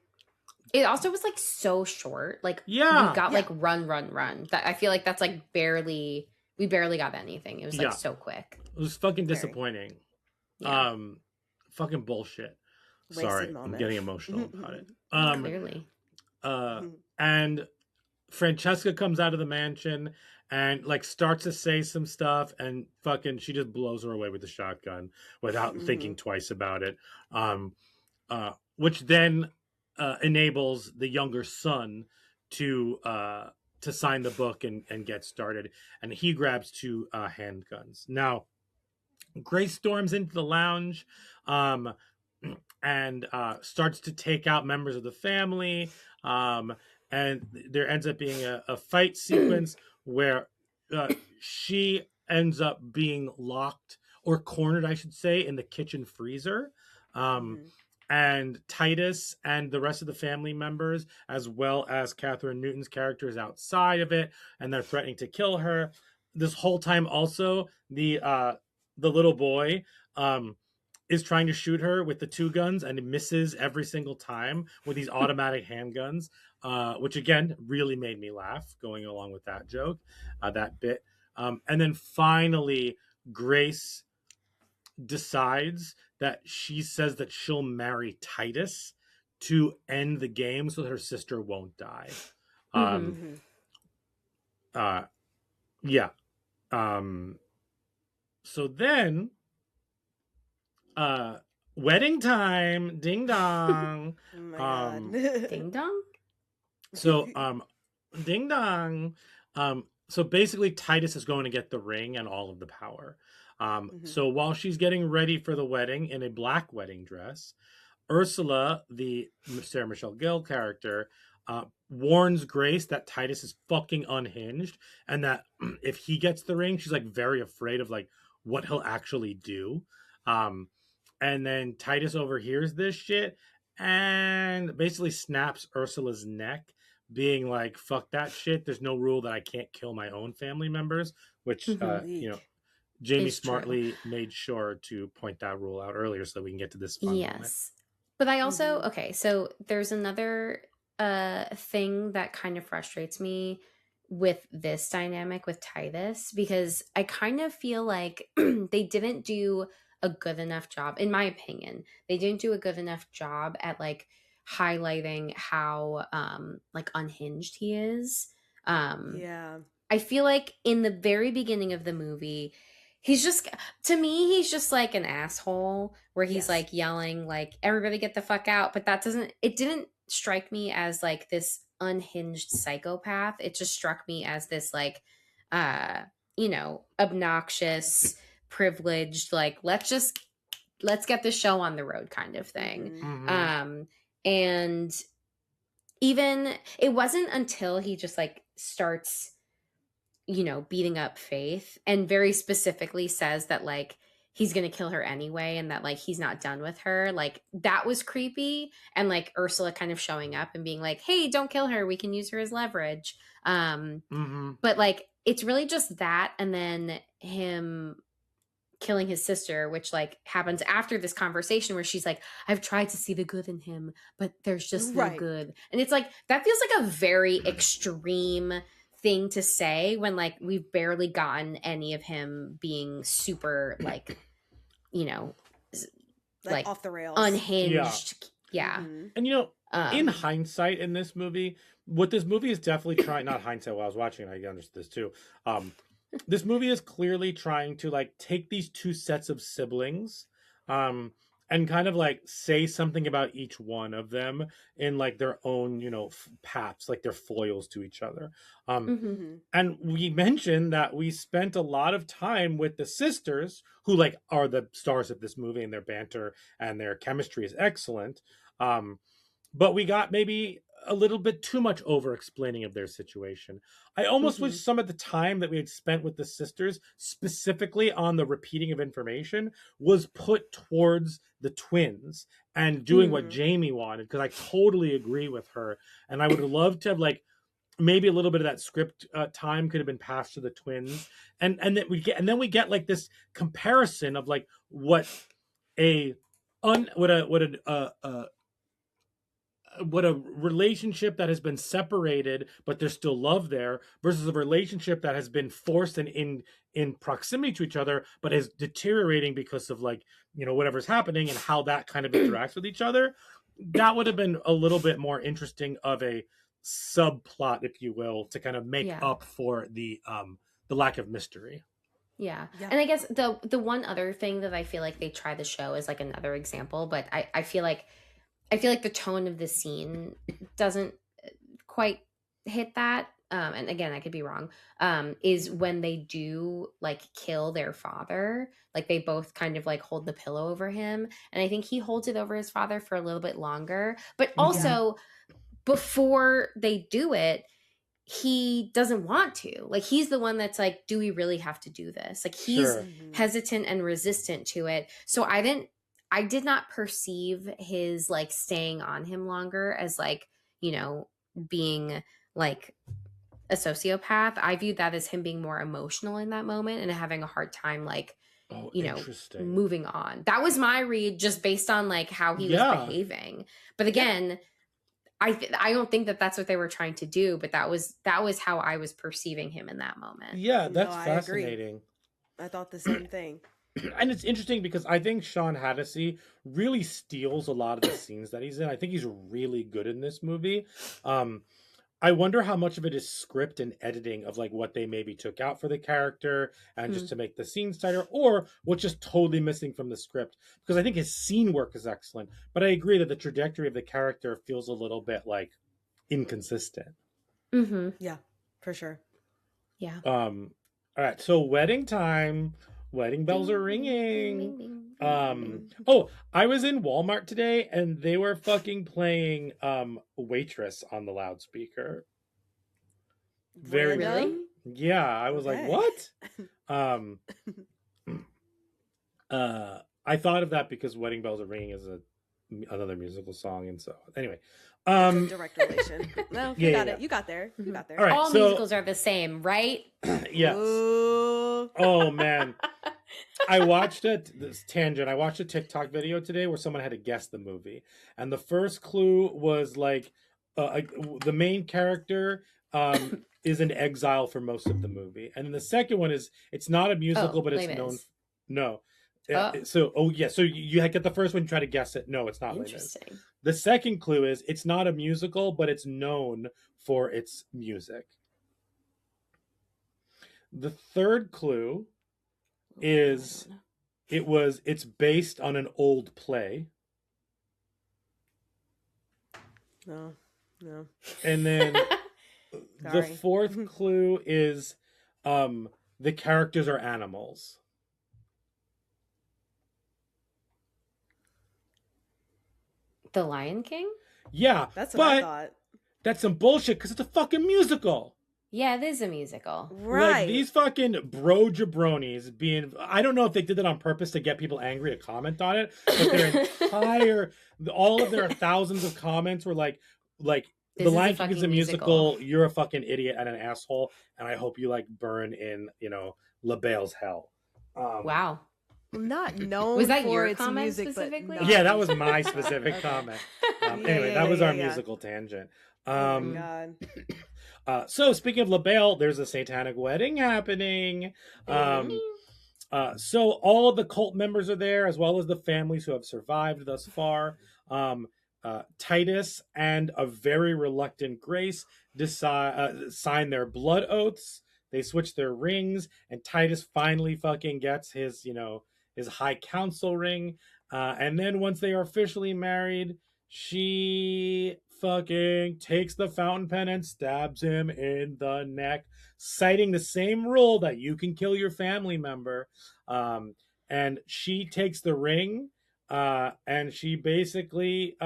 It also was like so short. Like we Yeah. got Yeah. like run, run, run. That I feel like that's like we barely got anything. It was like Yeah. so quick. It was fucking Very. disappointing. Yeah. Fucking bullshit. Wasted Sorry, I'm moment. getting emotional about it. Clearly. And Francesca comes out of the mansion and like starts to say some stuff, and fucking she just blows her away with the shotgun without thinking twice about it. Which then enables the younger son to sign the book and get started, and he grabs two handguns. Now Grace storms into the lounge and starts to take out members of the family. And there ends up being a fight sequence where she ends up being locked or cornered, I should say, in the kitchen freezer. And Titus and the rest of the family members, as well as Catherine Newton's character, is outside of it, and they're threatening to kill her. This whole time, also, the little boy is trying to shoot her with the two guns and misses every single time with these automatic handguns, which again really made me laugh going along with that joke, that bit. And then finally, Grace decides that she says that she'll marry Titus to end the game so that her sister won't die. Yeah. So then wedding time, ding dong. Oh my God. Ding dong. So ding dong. So basically Titus is going to get the ring and all of the power. So while she's getting ready for the wedding in a black wedding dress, Ursula, the Sarah Michelle Gellar character, warns Grace that Titus is fucking unhinged, and that if he gets the ring, she's like very afraid of like what he'll actually do. And then Titus overhears this shit and basically snaps Ursula's neck, being like, fuck that shit. There's no rule that I can't kill my own family members, which, Jamie It's true. smartly made sure to point that rule out earlier so that we can get to this fun moment. Yes. But I also, okay, so there's another thing that kind of frustrates me with this dynamic with Titus, because I kind of feel like they didn't do a good enough job, in my opinion. They didn't do a good enough job at like highlighting how like unhinged he is. Yeah. I feel like in the very beginning of the movie, he's just, to me, he's just like an asshole where he's Yes. like yelling like, everybody get the fuck out. But it didn't strike me as like this unhinged psychopath. It just struck me as this like, obnoxious, privileged, like, let's get the show on the road kind of thing. And even, it wasn't until he just like starts, beating up Faith and very specifically says that like he's gonna kill her anyway and that like he's not done with her, like that was creepy. And like Ursula kind of showing up and being like, hey, don't kill her, we can use her as leverage. But like it's really just that, and then him killing his sister, which like happens after this conversation where she's like, I've tried to see the good in him, but there's just no good. And it's like, that feels like a very extreme thing to say when like we've barely gotten any of him being super like, like off the rails, unhinged. Yeah. And in hindsight, in this movie, what this movie is definitely trying, not hindsight while I was watching it, I understood this too. This movie is clearly trying to like take these two sets of siblings and kind of like say something about each one of them in like their own, paths, like they're foils to each other. And we mentioned that we spent a lot of time with the sisters, who like are the stars of this movie, and their banter and their chemistry is excellent. But we got maybe a little bit too much over explaining of their situation. I almost wish some of the time that we had spent with the sisters, specifically on the repeating of information, was put towards the twins and doing what Jamie wanted, because I totally agree with her. And I would have loved to have, like, maybe a little bit of that script time could have been passed to the twins, and then we get like this comparison of like what a what a relationship that has been separated but there's still love there, versus a relationship that has been forced and in proximity to each other but is deteriorating because of, like, you know, whatever's happening, and how that kind of interacts with each other. That would have been a little bit more interesting of a subplot, if you will, to kind of make up for the lack of mystery. Yeah. And I guess the one other thing that I feel like they try to show is like another example, but I feel like the tone of the scene doesn't quite hit that. And again, I could be wrong. Is when they do like kill their father, like they both kind of like hold the pillow over him, and I think he holds it over his father for a little bit longer. But also, before they do it, he doesn't want to. Like, he's the one that's like, do we really have to do this? Like, he's hesitant and resistant to it. So I did not perceive his like staying on him longer as like, you know, being like a sociopath. I viewed that as him being more emotional in that moment and having a hard time like, you know, moving on. That was my read, just based on like how he was behaving. But again, I don't think that that's what they were trying to do, but that was how I was perceiving him in that moment. Yeah, that's fascinating. I thought the same thing. And it's interesting because I think Sean Hattasey really steals a lot of the scenes that he's in. I think he's really good in this movie. I wonder how much of it is script and editing of like what they maybe took out for the character and just to make the scenes tighter, or what's just totally missing from the script. Because I think his scene work is excellent, but I agree that the trajectory of the character feels a little bit like inconsistent. Yeah, for sure. Yeah. All right, so wedding time. Wedding bells are ringing. Oh, I was in Walmart today and they were fucking playing Waitress on the loudspeaker. Very really? Yeah, I was like, what? I thought of that because Wedding Bells Are Ringing is another musical song, and so anyway. Direct relation. No, you got it. You got there. You got there. All right, all musicals are the same, right? Yes. Ooh. Oh man. I watched this tangent. I watched a TikTok video today where someone had to guess the movie, and the first clue was like the main character is in exile for most of the movie, and then the second one is it's not a musical, but it's known. No. So you get the first one, you try to guess it. No, it's not. Interesting. The second clue is it's not a musical, but it's known for its music. The third clue is it's based on an old play. No. And then the fourth clue is the characters are animals. The Lion King? Yeah, that's what I thought. That's some bullshit because it's a fucking musical. Yeah, it is a musical. Right. Like, these fucking bro jabronis being... I don't know if they did that on purpose to get people angry to comment on it, but their all of their thousands of comments were like The Lion King is a musical. You're a fucking idiot and an asshole, and I hope you like burn in, LaBelle's hell. Wow. Not known was that for your its comment music, specifically? but Yeah, that was my specific comment. Anyway, that was our musical tangent. Oh my God. So speaking of LaBelle, there's a satanic wedding happening. So all of the cult members are there, as well as the families who have survived thus far. Titus and a very reluctant Grace sign their blood oaths. They switch their rings, and Titus finally fucking gets his, his high council ring. And then once they are officially married, she fucking takes the fountain pen and stabs him in the neck, citing the same rule that you can kill your family member. And she takes the ring, and she basically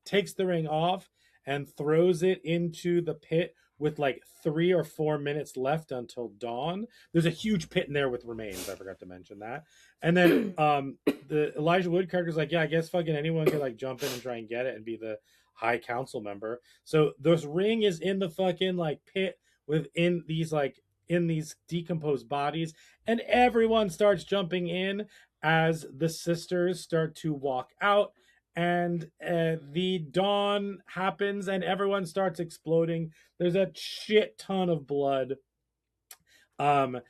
takes the ring off and throws it into the pit with like 3 or 4 minutes left until dawn. There's a huge pit in there with remains. I forgot to mention that. And then the Elijah Wood character's like, yeah, I guess fucking anyone could like jump in and try and get it and be the high council member. So this ring is in the fucking like pit within these like in these decomposed bodies, and everyone starts jumping in as the sisters start to walk out, and the dawn happens and everyone starts exploding. There's a shit ton of blood, and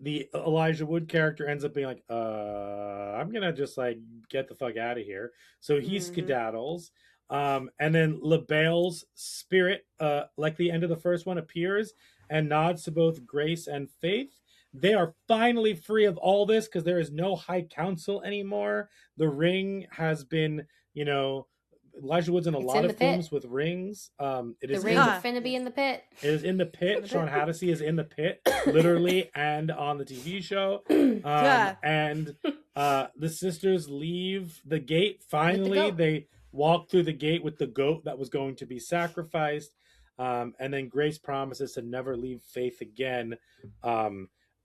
the Elijah Wood character ends up being like, I'm gonna just like get the fuck out of here. So he skedaddles. And then LaBelle's spirit, like the end of the first one, appears and nods to both Grace and Faith. They are finally free of all this because there is no high council anymore. The ring has been, Elijah Wood's in a lot of films with rings. It is the ring is finna be in the pit. It is in the pit. Sean Hattasey is in the pit, literally, and on the TV show. And the sisters leave the gate. Finally, they walk through the gate with the goat that was going to be sacrificed. And then Grace promises to never leave Faith again,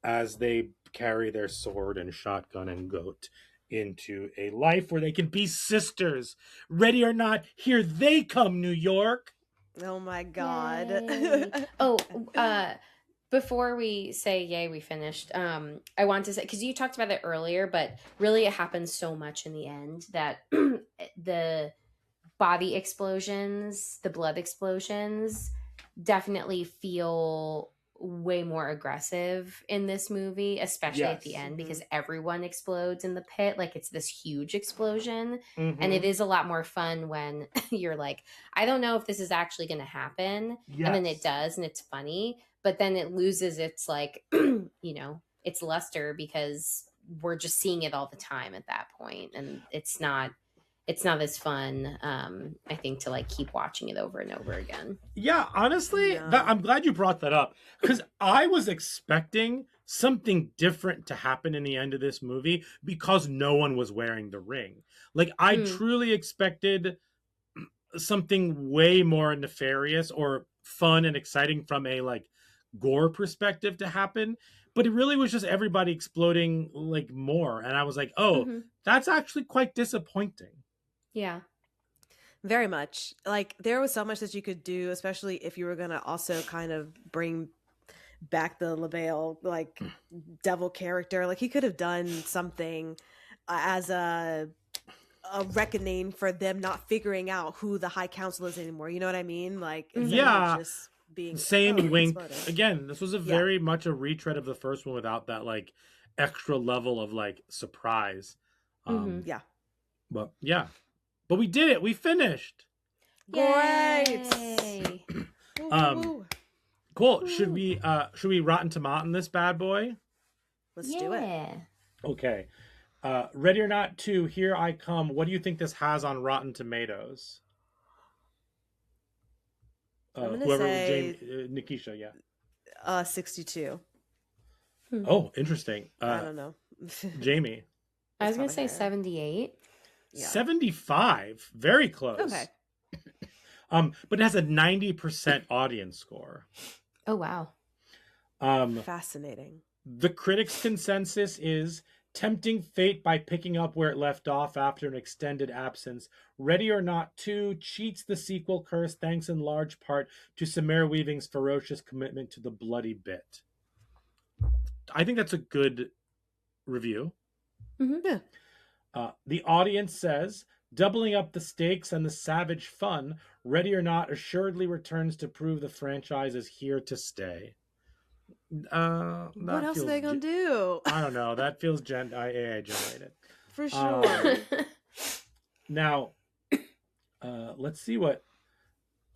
as they carry their sword and shotgun and goat into a life where they can be sisters. Ready or not, here they come, New York. Oh my God. Before we say yay, we finished, I want to say, because you talked about it earlier, but really it happens so much in the end that the body explosions, the blood explosions definitely feel way more aggressive in this movie, especially at the end, because everyone explodes in the pit. Like, it's this huge explosion. And it is a lot more fun when you're like, I don't know if this is actually going to happen. And then it does, and it's funny, but then it loses its like, its luster, because we're just seeing it all the time at that point, and it's not as fun, I think, to like keep watching it over and over again. Yeah, honestly, I'm glad you brought that up, because I was expecting something different to happen in the end of this movie because no one was wearing the ring. Like, I truly expected something way more nefarious or fun and exciting from a like gore perspective to happen, but it really was just everybody exploding like more, and I was like, that's actually quite disappointing. Yeah. Very much. Like, there was so much that you could do, especially if you were going to also kind of bring back the LaBelle, like, devil character. Like, he could have done something as a reckoning for them not figuring out who the High Council is anymore. You know what I mean? Like, instead of just being same wink. Exploded. Again, this was a very much a retread of the first one without that, like, extra level of, like, surprise. But, yeah. But we did it. We finished. Great. Cool. Should we Rotten Tomato this bad boy? Let's do it. Okay. Ready or Not 2, Here I Come. What do you think this has on Rotten Tomatoes? Whoever say Nikisha, yeah. 62. Oh, interesting. I don't know. Jamie. I was going to say 78. Yeah. 75, very close. Okay. But it has a 90% audience score. Oh wow. Fascinating. The critics' consensus is tempting fate by picking up where it left off after an extended absence. Ready or Not 2 cheats the sequel curse thanks in large part to Samara Weaving's ferocious commitment to the bloody bit. I think that's a good review. Yeah. The audience says, doubling up the stakes and the savage fun, Ready or Not assuredly returns to prove the franchise is here to stay. What else are they going to do? I don't know. That feels AI generated. For sure. Now, let's see what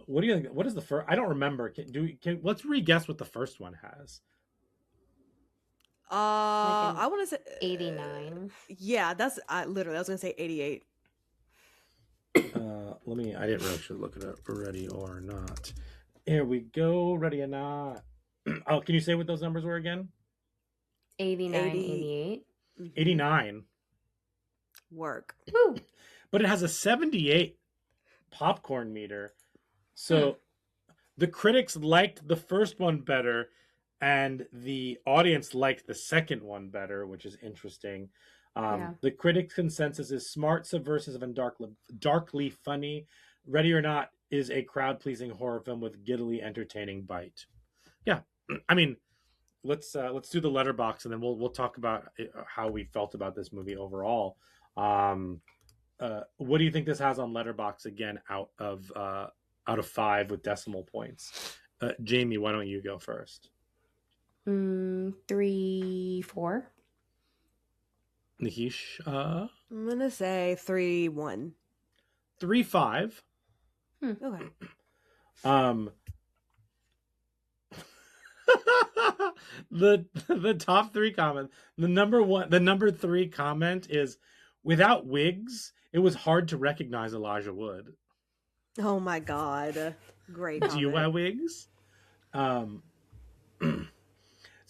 do you think? What is the first? I don't remember. Let's re-guess what the first one has. I want to say 89. Yeah, that's literally. I was gonna say 88. I didn't really should look at it. Ready or Not. Here we go. Ready or Not. Oh, can you say what those numbers were again? 89, 88. 89. Work. Woo. But it has a 78 popcorn meter. So the critics liked the first one better, and the audience liked the second one better, which is interesting. Yeah. The critic consensus is smart, subversive, and darkly funny. Ready or Not is a crowd-pleasing horror film with giddily entertaining bite. Yeah, I mean, let's do the letterbox, and then we'll talk about how we felt about this movie overall. What do you think this has on letterbox again out of 5 with decimal points? Jamie, why don't you go first? 3, 4. Nikish, I'm gonna say 3-1. 3-5. Okay. The top 3 comments. The number 3 comment is, without wigs, it was hard to recognize Elijah Wood. Oh my god. Great. Do you wear wigs?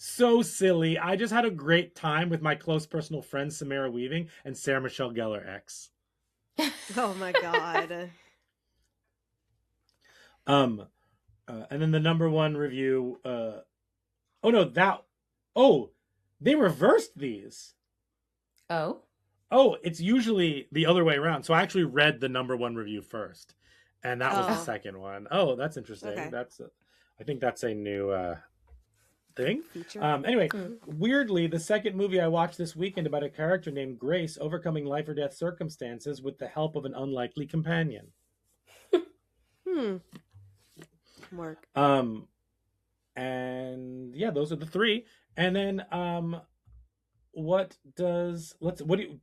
So silly. I just had a great time with my close personal friends Samara Weaving and Sarah Michelle Gellar X. Oh my god. And then the number 1 review. They reversed these. Oh, it's usually the other way around. So I actually read the number 1 review first, and that was the second one. Oh, that's interesting. Okay. I think that's a new thing. Feature. Anyway, weirdly, the second movie I watched this weekend about a character named Grace overcoming life or death circumstances with the help of an unlikely companion. Work. And yeah, those are the 3. And then do you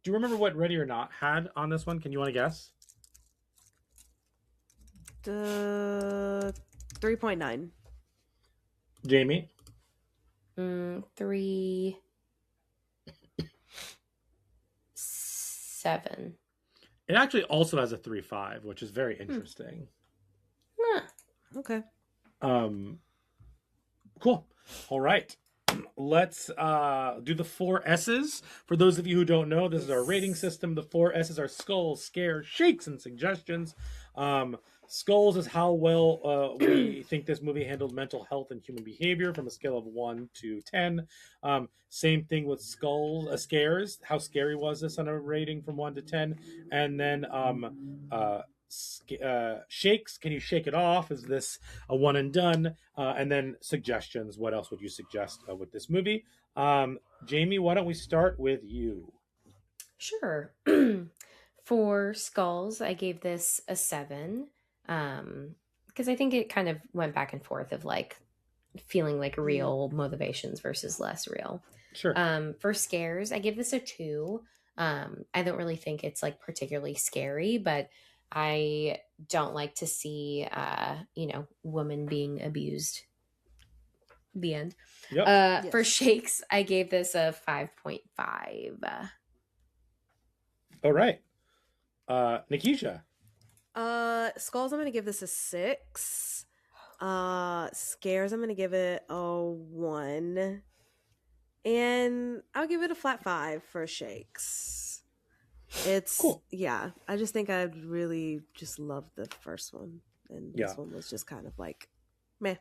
remember what Ready or Not had on this one? Can you want to guess? 3.9. Jamie? 3, 7. It actually also has a 3.5, which is very interesting. Okay. Cool. All right. Let's do the 4 S's. For those of you who don't know, this is our rating system. The 4 S's are skulls, scares, shakes, and suggestions. Skulls is how well we think this movie handled mental health and human behavior from a scale of 1 to 10. Same thing with scares. How scary was this on a rating from 1 to 10? And then shakes, can you shake it off? Is this a one and done? And then suggestions. What else would you suggest with this movie? Jamie, why don't we start with you? Sure. For Skulls, I gave this a 7. Because I think it kind of went back and forth of like feeling like real motivations versus less real. Sure. For Scares, I give this a 2. I don't really think it's like particularly scary, but I don't like to see women being abused. The end. Yep. Yes. For Shakes, I gave this a 5.5. All right. Nikisha. Skulls, I'm gonna give this a 6. Scares, I'm gonna give it a 1. And I'll give it a flat 5 for Shakes. It's cool. Yeah, I just think I really just loved the first one, and this one was just kind of like meh.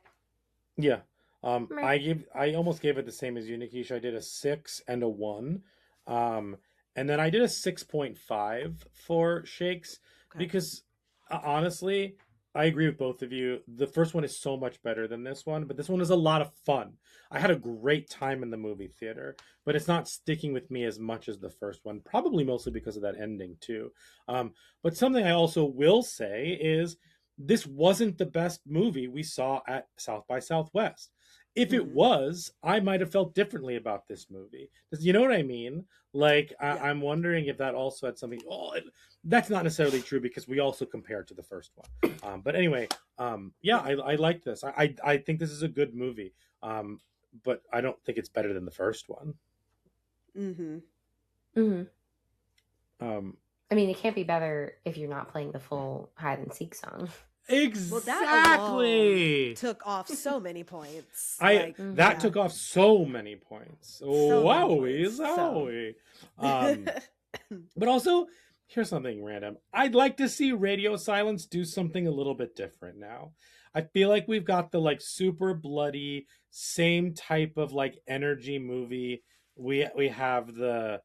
Yeah. I almost gave it the same as you, Nikisha. I did a 6 and a 1. And then I did a 6.5 for Shakes because honestly, I agree with both of you. The first one is so much better than this one, but this one is a lot of fun. I had a great time in the movie theater, but it's not sticking with me as much as the first one, probably mostly because of that ending too. But something I also will say is this wasn't the best movie we saw at South by Southwest. If it was, I might have felt differently about this movie. You know what I mean? Like, I'm wondering if that also had something. That's not necessarily true because we also compared to the first one. But anyway, I like this. I think this is a good movie. But I don't think it's better than the first one. I mean, it can't be better if you're not playing the full hide and seek song. Exactly. Well, that alone took off so many points. That took off so many points. Wowie zowie. But also, Here's something random. I'd like to see Radio Silence do something a little bit different now. I feel like we've got the like super bloody, same type of like energy movie. We have the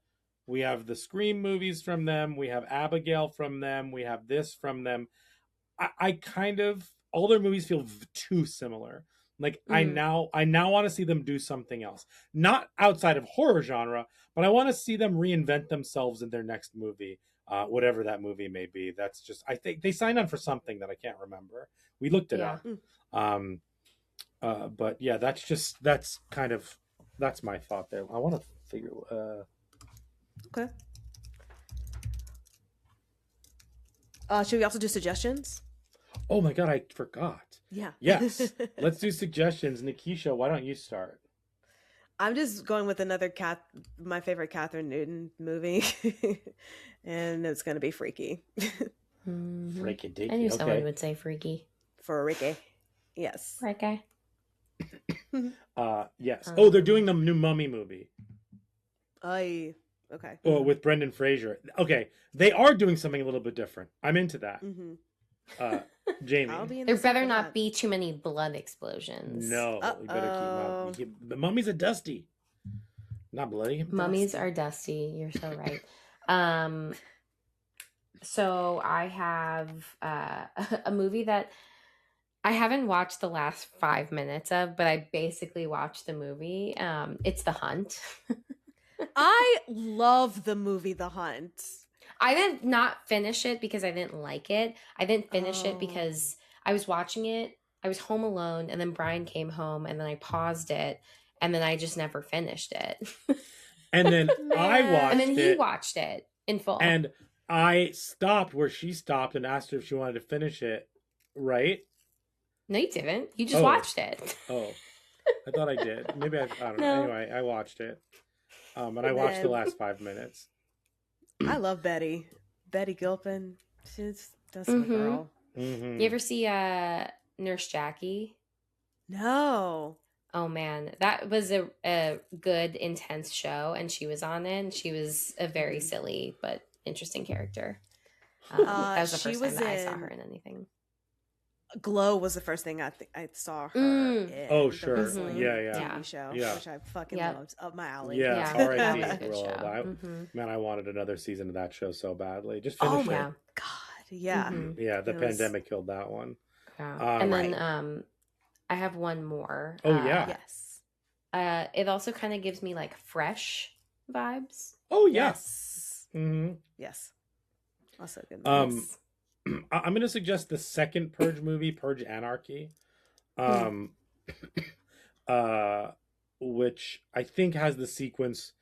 Scream movies from them. We have Abigail from them. We have this from them. I kind of all their movies feel too similar. Like I now want to see them do something else, not outside of horror genre, but I want to see them reinvent themselves in their next movie, whatever that movie may be. That's just I think they signed on for something that I can't remember. We looked it up, but yeah, that's my thought there. I want to figure. Okay. Should we also do suggestions? Oh my god, I forgot. Yeah. Yes. Let's do suggestions. Nikisha, why don't you start? I'm just going with another my favorite Catherine Newton movie. And it's going to be Freaky. Freaky deaky. I knew someone Okay. would say freaky. For Ricky. Yes. Freaky. Yes. Oh, they're doing the new Mummy movie. Okay. Oh, with Brendan Fraser. Okay. They are doing something a little bit different. I'm into that. Mm-hmm. Jamie. I'll be in There the better second not one. be too many blood explosions. No. You better keep the mummies are dusty. Not bloody. Mummies are dusty. You're so right. So I have a movie that I haven't watched the last 5 minutes of, but I basically watched the movie. It's The Hunt. I love the movie The Hunt. I did not finish it because I didn't like it. I didn't finish it because I was watching it. I was home alone, and then Brian came home, and then I paused it, and then I just never finished it. And then I watched and then he it, watched it in full. and I stopped where she stopped and asked her if she wanted to finish it. Right? No, you didn't. You just Oh. watched it. Oh, I thought I did. Maybe I don't know. No. Anyway, I watched it. And I watched the Man. last 5 minutes. I love Betty. Betty Gilpin. That's my girl. Mm-hmm. You ever see Nurse Jackie? No. Oh man, that was a good, intense show, and she was on it. And she was a very silly but interesting character. That was the she first time was that I saw in- her in anything. Glow was the first thing I saw her Mm. in. Oh, the sure. wrestling Yeah, yeah. TV show, Yeah. which I fucking Yep. loved. Up my alley. Yeah, Yeah, R.I.P. that was a good Well, show. Man, I wanted another season of that show so badly. Just finish Oh it. my Yeah. god. Yeah. Mhm. Yeah, the It was- pandemic killed that one. Yeah. And Right. then I have one more. Oh, yeah. Yes. It also kind of gives me like Fresh vibes. Oh yeah. Yes. hmm Yes. Also good. Yes. I'm going to suggest the second Purge movie, Purge Anarchy, which I think has the sequence.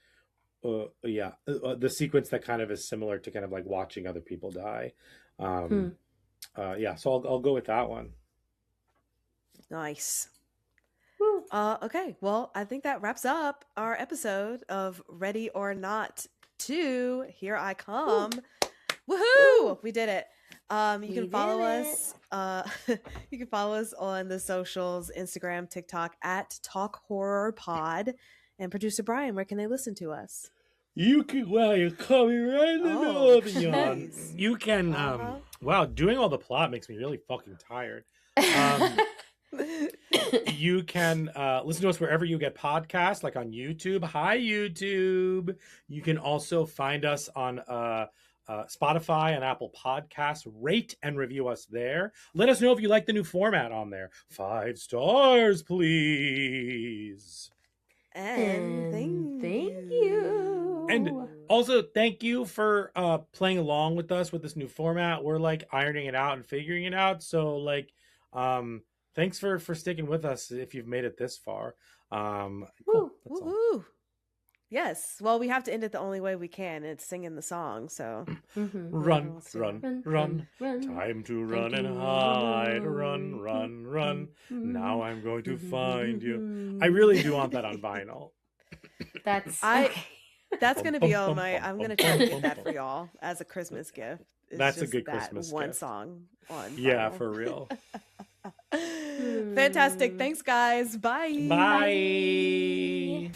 The sequence that kind of is similar to kind of like watching other people die. So I'll go with that one. Nice. Woo. Okay. Well, I think that wraps up our episode of Ready or Not 2. Here I come. Woohoo! We did it. You We can follow did us. You can follow us on the socials, Instagram, TikTok at Talk Horror Pod. And producer Brian, where can they listen to us? You're coming right in the middle of the yawn. jeez. You can, wow, doing all the plot makes me really fucking tired. You can listen to us wherever you get podcasts, like on YouTube. Hi, YouTube. You can also find us on Spotify and Apple Podcasts. Rate and review us there. Let us know if you like the new format on there. 5 stars, please. And thank you. And also, thank you for playing along with us with this new format. We're like ironing it out and figuring it out. So like, thanks for sticking with us if you've made it this far. Cool. That's all. Woo-hoo. Yes. Well, we have to end it the only way we can. It's singing the song. So Run, Let's do run, run. Time to run and hide. Run, run, run. Now I'm going to find you. I really do want that on vinyl. That's I- that's gonna be all my. Bum, I'm bum, gonna bum, try to bum, get that bum, for y'all as a Christmas gift. It's That's a just good that Christmas one gift. song on. Yeah, vinyl. for real. Fantastic. Thanks, guys. Bye. Bye.